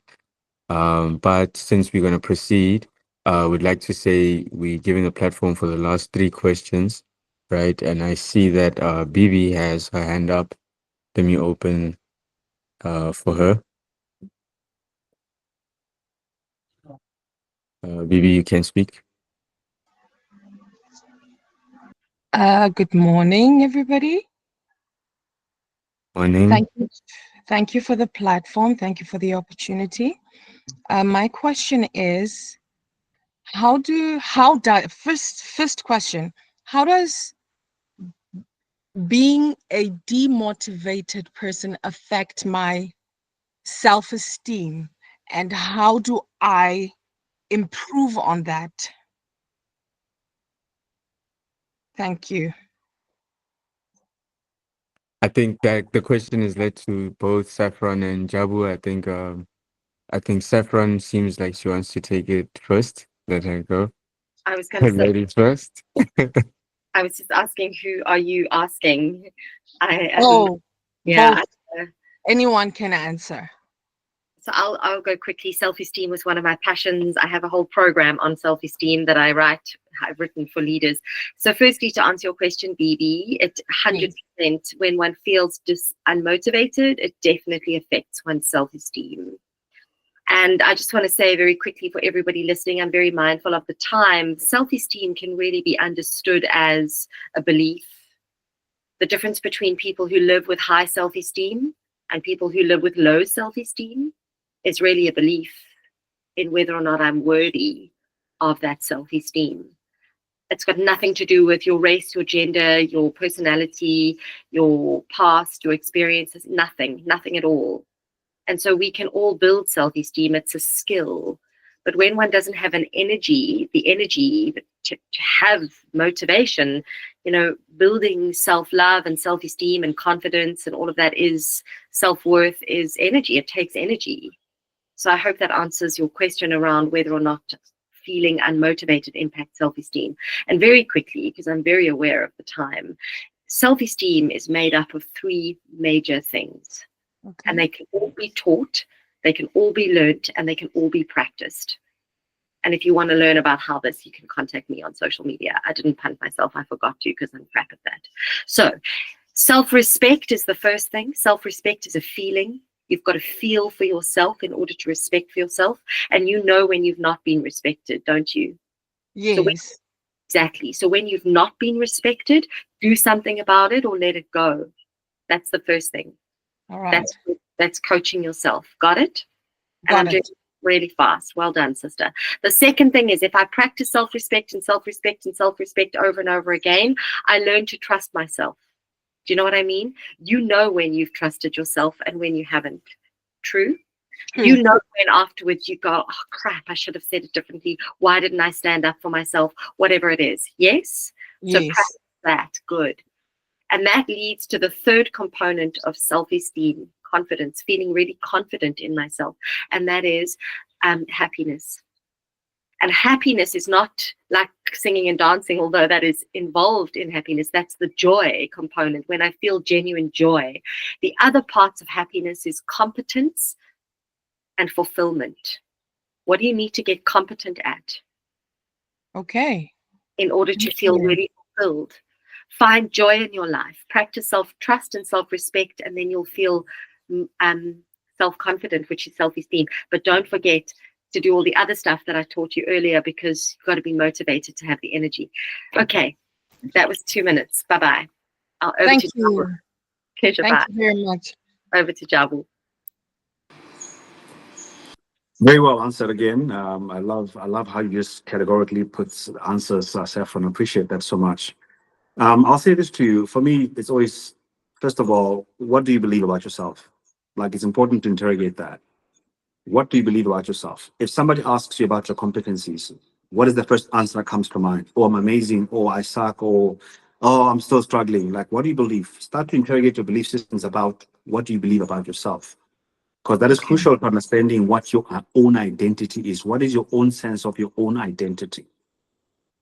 But since we're going to proceed, we'd like to say we're giving the platform for the last 3 questions, right? And I see that Bibi has her hand up. Let me open for her. Bibi, you can speak. Good morning, everybody. Morning. Thank you for the platform. Thank you for the opportunity. My question is, first question, how does being a demotivated person affect my self-esteem, and how do I improve on that? Thank you. I think that the question is led to both Saffron and Jabu. I think Saffron seems like she wants to take it first. Let her go. I was going to say, Ladies first. I was just asking, who are you asking? Both. Yeah. Anyone can answer. So I'll go quickly. Self-esteem was one of my passions. I have a whole program on self-esteem that I've written for leaders. So firstly, to answer your question, BB, it 100% when one feels unmotivated, it definitely affects one's self-esteem. And I just want to say very quickly for everybody listening, I'm very mindful of the time. Self-esteem can really be understood as a belief. The difference between people who live with high self-esteem and people who live with low self-esteem is really a belief in whether or not I'm worthy of that self-esteem. It's got nothing to do with your race, your gender, your personality, your past, your experiences, nothing at all. And so we can all build self-esteem. It's a skill. But when one doesn't have the energy to have motivation, building self-love and self-esteem and confidence and all of that is self-worth, is energy. It takes energy. So I hope that answers your question around whether or not feeling unmotivated impacts self-esteem. And very quickly, because I'm very aware of the time, self-esteem is made up of 3 major things. Okay. And they can all be taught, they can all be learned, and they can all be practiced. And if you want to learn about how this, you can contact me on social media. I didn't punt myself, I forgot to because I'm crap at that. So self-respect is the first thing. Self-respect is a feeling. You've got to feel for yourself in order to respect for yourself. And you know when you've not been respected, don't you? Yes. Exactly. So when you've not been respected, do something about it or let it go. That's the first thing. All right. That's coaching yourself. Got it? And Got I'm doing it really fast. Well done, sister. The second thing is if I practice self-respect and self-respect and self-respect over and over again, I learn to trust myself. Do you know what I mean? You know when you've trusted yourself and when you haven't. True? You know when afterwards you go, oh, crap, I should have said it differently. Why didn't I stand up for myself? Whatever it is. Yes? So practice that. Good. And that leads to the third component of self-esteem, confidence, feeling really confident in myself. And that is happiness. And happiness is not like singing and dancing, although that is involved in happiness. That's the joy component, when I feel genuine joy. The other parts of happiness is competence and fulfillment. What do you need to get competent at? Okay. In order to feel really fulfilled. Find joy in your life. Practice self-trust and self-respect, and then you'll feel self-confident, which is self-esteem. But don't forget to do all the other stuff that I taught you earlier, because you've got to be motivated to have the energy. Okay, that was 2 minutes. Bye-bye. Thank you. Jabu. Pleasure. Thank you very much. Over to Jabu. Very well answered again. I love how you just categorically put answers, Saffron. I appreciate that so much. I'll say this to you. For me, it's always, first of all, what do you believe about yourself? Like, it's important to interrogate that. What do you believe about yourself? If somebody asks you about your competencies, what is the first answer that comes to mind? Oh, I'm amazing, or I suck, or oh, I'm still struggling. Like, what do you believe? Start to interrogate your belief systems about what do you believe about yourself. because that is Okay. crucial to understanding what your own identity is. What is your own sense of your own identity?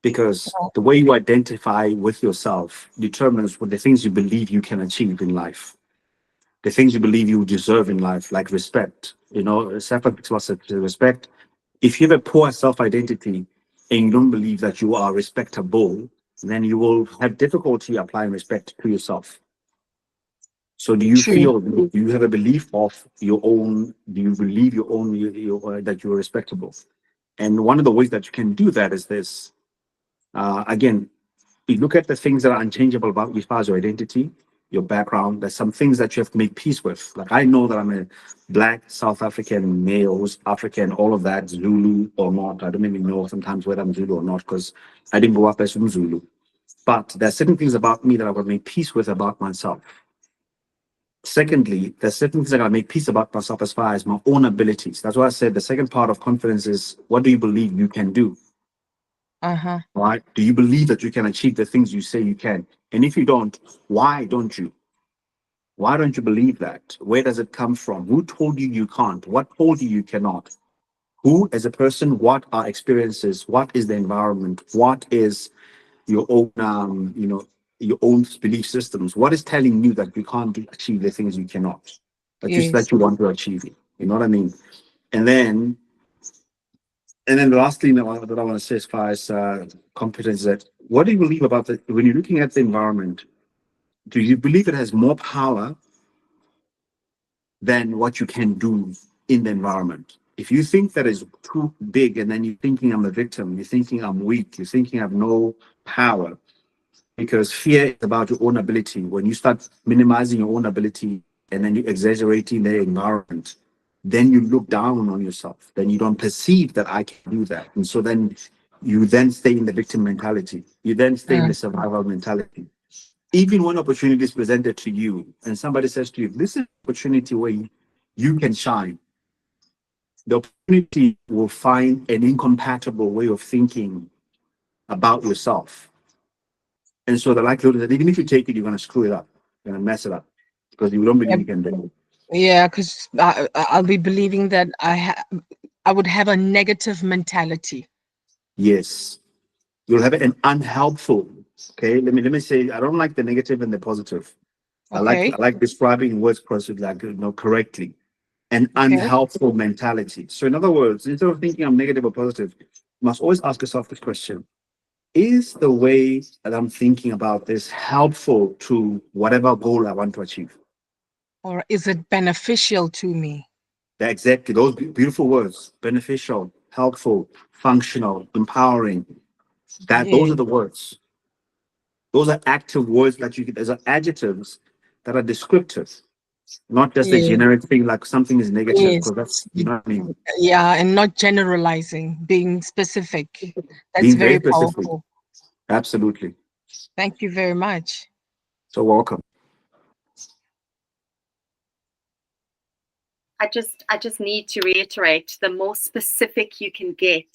Because Oh, the way you identify with yourself determines what the things you believe you can achieve in life, the things you believe you deserve in life, like respect. You know, self respect. If you have a poor self identity and you don't believe that you are respectable, then you will have difficulty applying respect to yourself. So, do you true. feel, do you have a belief of your own? Do you believe your own, that you are respectable? And one of the ways that you can do that is this. Again, you look at the things that are unchangeable about you as far as your identity, your background. There's some things that you have to make peace with. Like I know that I'm a black South African male, who's African, all of that, Zulu or not. I don't even know sometimes whether I'm Zulu or not because I didn't grow up as Zulu. But there's certain things about me that I've got to make peace with about myself. Secondly, there's certain things I gotta make peace about myself as far as my own abilities. That's why I said the second part of confidence is what do you believe you can do? Uh-huh. Right? Do you believe that you can achieve the things you say you can? And if you don't, why don't you? Why don't you believe that? Where does it come from? Who told you you can't? What told you you cannot? Who, as a person, what are experiences? What is the environment? What is your own, your own belief systems? What is telling you that you can't achieve the things you cannot? Yes. That you want to achieve it. You know what I mean? And then, the last thing that I want to say as far as competence is that what do you believe about the when you're looking at the environment? Do you believe it has more power than what you can do in the environment? If you think that is too big, and then you're thinking I'm a victim, you're thinking I'm weak, you're thinking I have no power, because fear is about your own ability. When you start minimizing your own ability and then you're exaggerating the environment, then you look down on yourself. Then you don't perceive that I can do that. And so then you then stay in the victim mentality. You then stay in Mm. the survival mentality. Even when opportunity is presented to you and somebody says to you, this is an opportunity where you can shine, the opportunity will find an incompatible way of thinking about yourself. And so the likelihood is that even if you take it, you're going to screw it up, you're going to mess it up because you don't believe Yeah, you can do it. yeah, because I'll be believing that I would have a negative mentality. Yes, you'll have an unhelpful. Okay, let me say I don't like the negative and the positive. Okay. I like describing words correctly. An Okay. unhelpful mentality. So in other words, instead of thinking I'm negative or positive, you must always ask yourself this question: is the way that I'm thinking about this helpful to whatever goal I want to achieve? Or is it beneficial to me? Yeah, exactly. Those beautiful words: beneficial, helpful, functional, empowering. Those Yeah. are the words. Those are active words that those are adjectives that are descriptive, not just a Yeah. generic thing like something is negative, Yes. because that's, you know what I mean? Yeah, and not generalizing, being specific. That's Being very very specific. powerful. Absolutely. Thank you very much. So welcome. I just need to reiterate, the more specific you can get,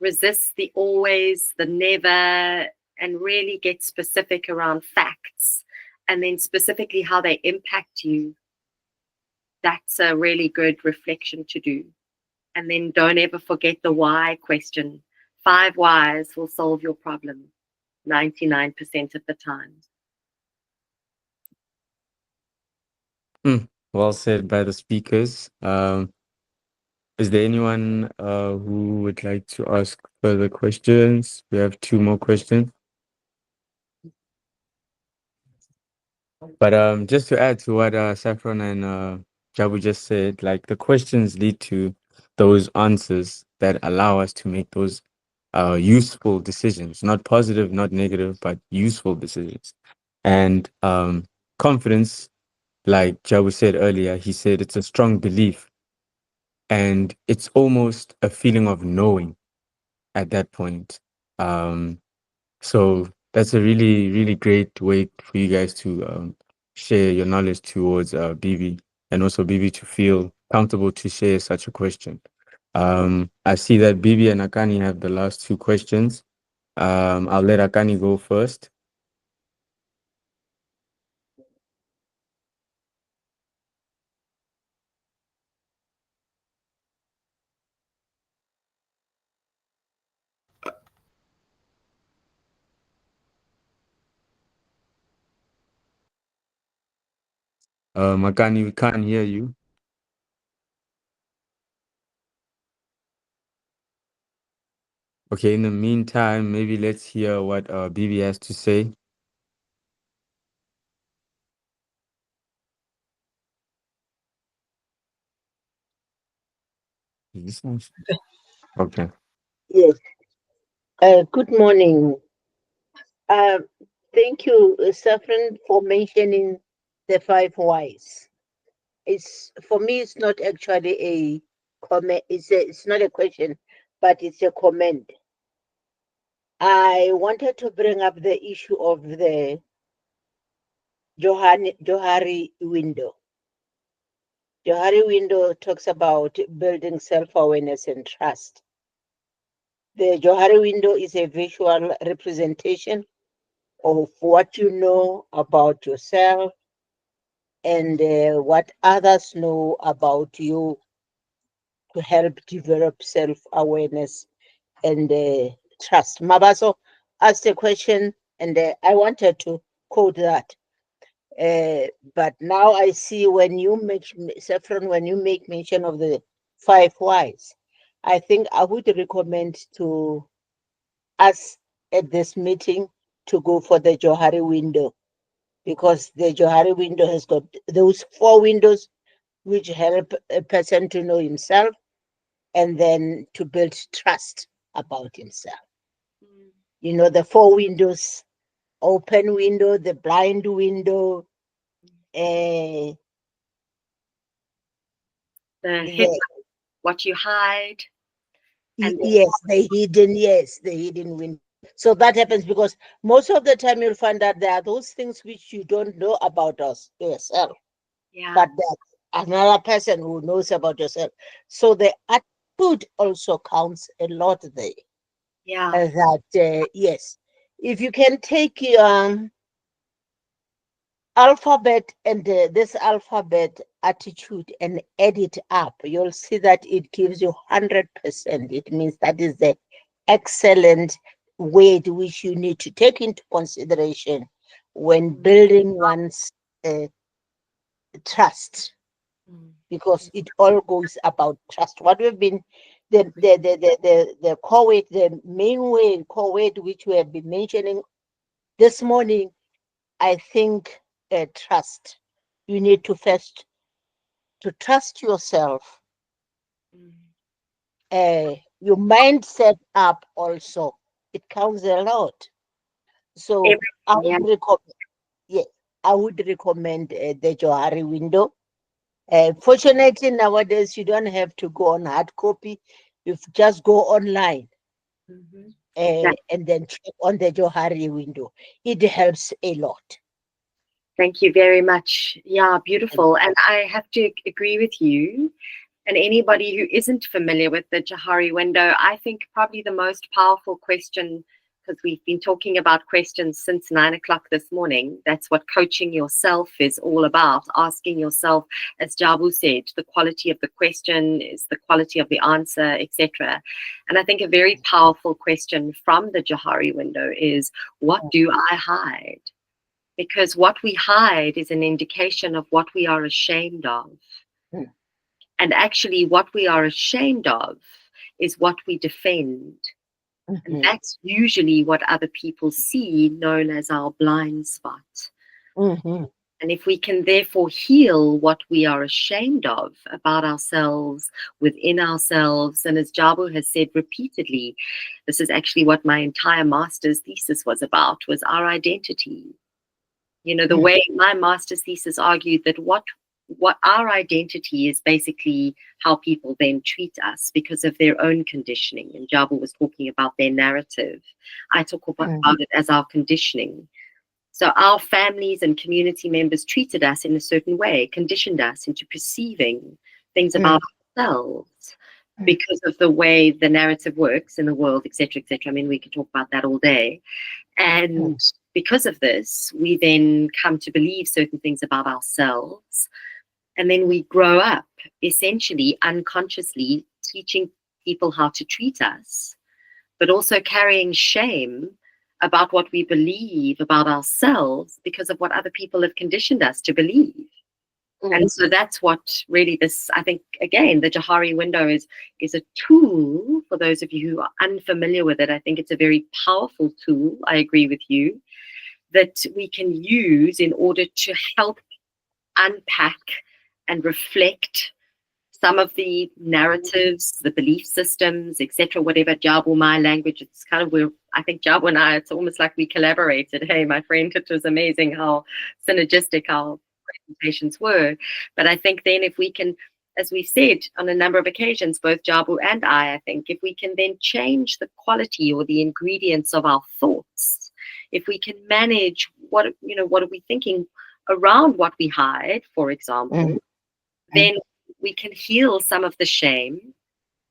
resist the always, the never, and really get specific around facts, and then specifically how they impact you. That's a really good reflection to do. And then don't ever forget the why question. 5 whys will solve your problem 99% of the time. Well said by the speakers. Is there anyone who would like to ask further questions? We have two more questions. But just to add to what Saffron and Jabu just said, like the questions lead to those answers that allow us to make those useful decisions, not positive, not negative, but useful decisions. And confidence, like Jabu said earlier, he said it's a strong belief and it's almost a feeling of knowing at that point. So that's a really, really great way for you guys to share your knowledge towards BB, and also BB to feel comfortable to share such a question. I see that BB and Akani have the last two questions. I'll let Akani go first. Makani, we can't hear you. Okay, in the meantime, maybe let's hear what Bibi has to say. Okay. Yes. Good morning. Uh, Thank you, Saffron, for mentioning the 5 whys. It's for me. It's not actually a comment. It's not a question, but it's a comment. I wanted to bring up the issue of the Johari window. Johari window talks about building self-awareness and trust. The Johari window is a visual representation of what you know about yourself and what others know about you to help develop self-awareness and trust. Mabaso asked a question, and I wanted to quote that. But now I see when you Saffron, when you make mention of the 5 whys, I think I would recommend to us at this meeting to go for the Johari window, because the Johari window has got those 4 windows which help a person to know himself and then to build trust about himself. You know, the 4 windows: open window, the blind window, The hidden, what you hide. And the hidden window. So that happens because most of the time you'll find that there are those things which you don't know about yourself, yeah, but there's another person who knows about yourself. So the attitude also counts a lot there. yeah, That yes, if you can take alphabet and this alphabet attitude and add it up, you'll see that it gives you 100%. It means that is the excellent weight which you need to take into consideration when building one's trust, because it all goes about trust. What we've been the core weight, the main way core weight which we have been mentioning this morning, I think trust. You need to first to trust yourself. Your mindset up also. It counts a lot. So I yeah. would recommend, yes, I would recommend the Johari window. Fortunately, nowadays you don't have to go on hard copy. You just go online and then check on the Johari window. It helps a lot. Thank you very much. Yeah, beautiful. And I have to agree with you. And anybody who isn't familiar with the Johari window, I think probably the most powerful question, because we've been talking about questions since 9 o'clock this morning. That's what coaching yourself is all about. Asking yourself, as Jabu said, the quality of the question is the quality of the answer, etc. And I think a very powerful question from the Johari window is, what do I hide? Because what we hide is an indication of what we are ashamed of. And actually, what we are ashamed of is what we defend. And that's usually what other people see, known as our blind spot. And if we can therefore heal what we are ashamed of about ourselves, within ourselves, and as Jabu has said repeatedly, this is actually what my entire master's thesis was about, was our identity. You know, the way my master's thesis argued that what our identity is basically how people then treat us because of their own conditioning. And Jabu was talking about their narrative. I talk about it as our conditioning. So our families and community members treated us in a certain way, conditioned us into perceiving things about ourselves because of the way the narrative works in the world, etc., etc. I mean, we could talk about that all day. And because of this, we then come to believe certain things about ourselves. And then we grow up essentially unconsciously teaching people how to treat us, but also carrying shame about what we believe about ourselves because of what other people have conditioned us to believe. And so that's what really this, I think, again, the Johari window is a tool for those of you who are unfamiliar with it. I think it's a very powerful tool. I agree with you that we can use in order to help unpack and reflect some of the narratives, the belief systems, etc., whatever. Jabu, my language, it's kind of where I think Jabu and I, it's almost like we collaborated. Hey, my friend, it was amazing how synergistic our presentations were. But I think then if we can, as we've said on a number of occasions, both Jabu and I think if we can then change the quality or the ingredients of our thoughts, if we can manage what are we thinking around what we hide, for example, then we can heal some of the shame,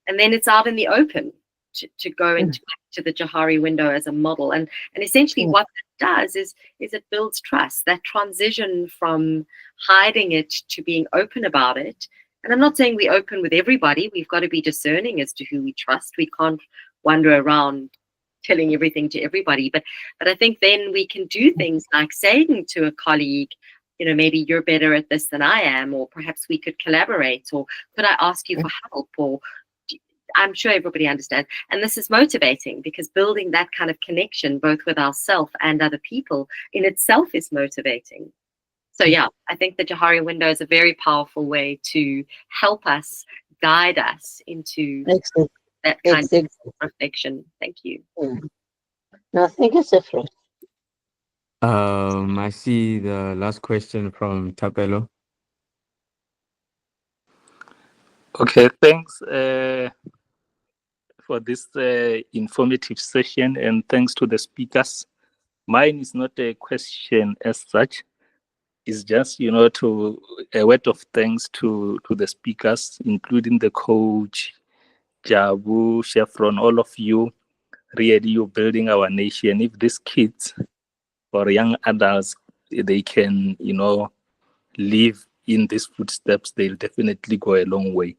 and then it's out in the open to go into the Johari window as a model. And essentially what that does is it builds trust, that transition from hiding it to being open about it. And I'm not saying we open with everybody. We've got to be discerning as to who we trust. We can't wander around telling everything to everybody. But I think then we can do things like saying to a colleague, maybe you're better at this than I am, or perhaps we could collaborate, or could I ask you for help, or I'm sure everybody understands. And this is motivating because building that kind of connection, both with ourselves and other people, in itself is motivating. So yeah, I think the Johari window is a very powerful way to help us, guide us into that kind of reflection. Thank you. No, thank you, Sefra. I see the last question from Tapelo. Okay, thanks for this informative session, and thanks to the speakers. Mine is not a question as such. It's just, to a word of thanks to the speakers, including the coach, Jabu, Chevron, all of you. Really, you're building our nation. If these kids or young adults, they can, live in these footsteps, they'll definitely go a long way.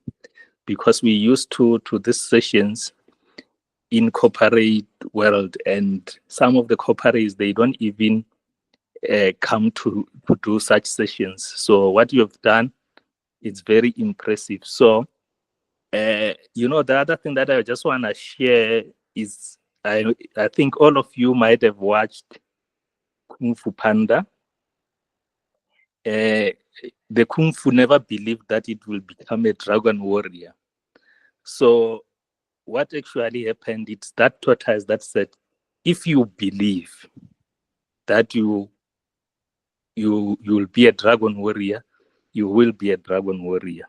Because we used to these sessions in corporate world, and some of the corporates, they don't even come to do such sessions. So what you have done, it's very impressive. So, the other thing that I just want to share is I think all of you might have watched Kung Fu Panda. The Kung Fu never believed that it will become a dragon warrior. So what actually happened, it's that tortoise that said, if you believe that you will be a dragon warrior, you will be a dragon warrior.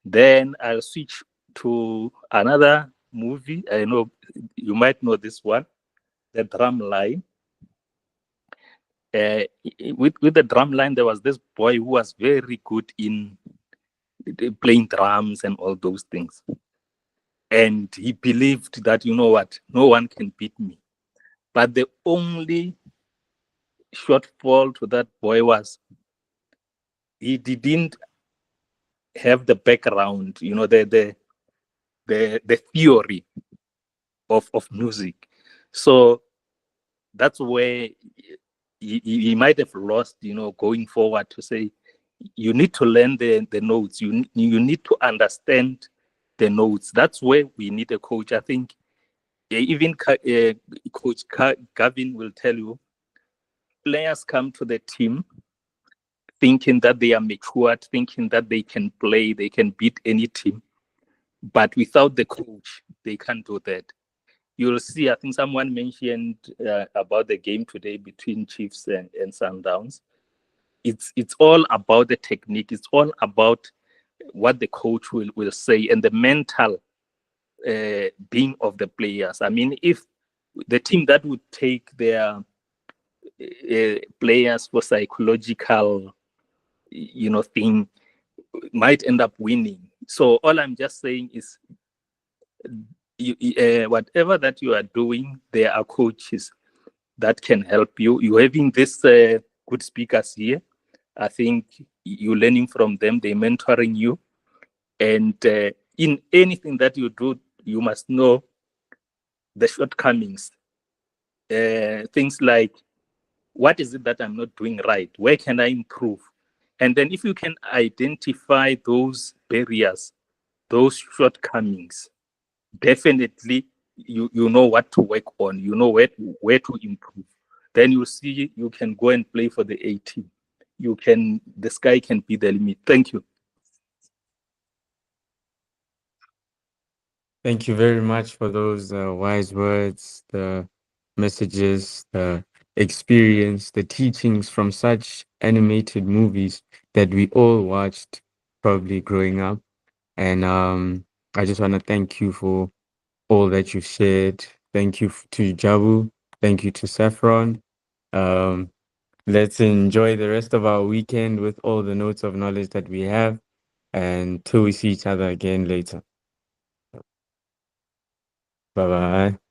Then I'll switch to another movie. I know you might know this one, The Drum Line. With the drum line, there was this boy who was very good in playing drums and all those things. And he believed that, no one can beat me. But the only shortfall to that boy was he didn't have the background, the theory of music. So that's where he might have lost, going forward, to say you need to learn the notes. You need to understand the notes. That's where we need a coach. I think even Coach Gavin will tell you, players come to the team thinking that they are matured, thinking that they can play, they can beat any team. But without the coach, they can't do that. You'll see, I think someone mentioned about the game today between Chiefs and Sundowns. It's all about the technique. It's all about what the coach will say and the mental being of the players. I mean, if the team that would take their players for psychological, thing might end up winning. So all I'm just saying is, whatever that you are doing, there are coaches that can help you. You're having this good speakers here. I think you're learning from them. They're mentoring you. And in anything that you do, you must know the shortcomings. Things like, what is it that I'm not doing right? Where can I improve? And then if you can identify those barriers, those shortcomings, definitely you know what to work on, you know where to improve. Then you see you can go and play for the A team. The sky can be the limit. Thank you. Thank you very much for those wise words, the messages, the experience, the teachings from such animated movies that we all watched probably growing up. And I just want to thank you for all that you shared. Thank you to Jabu. Thank you to Saffron. Um, let's enjoy the rest of our weekend with all the notes of knowledge that we have. And till we see each other again later. Bye bye.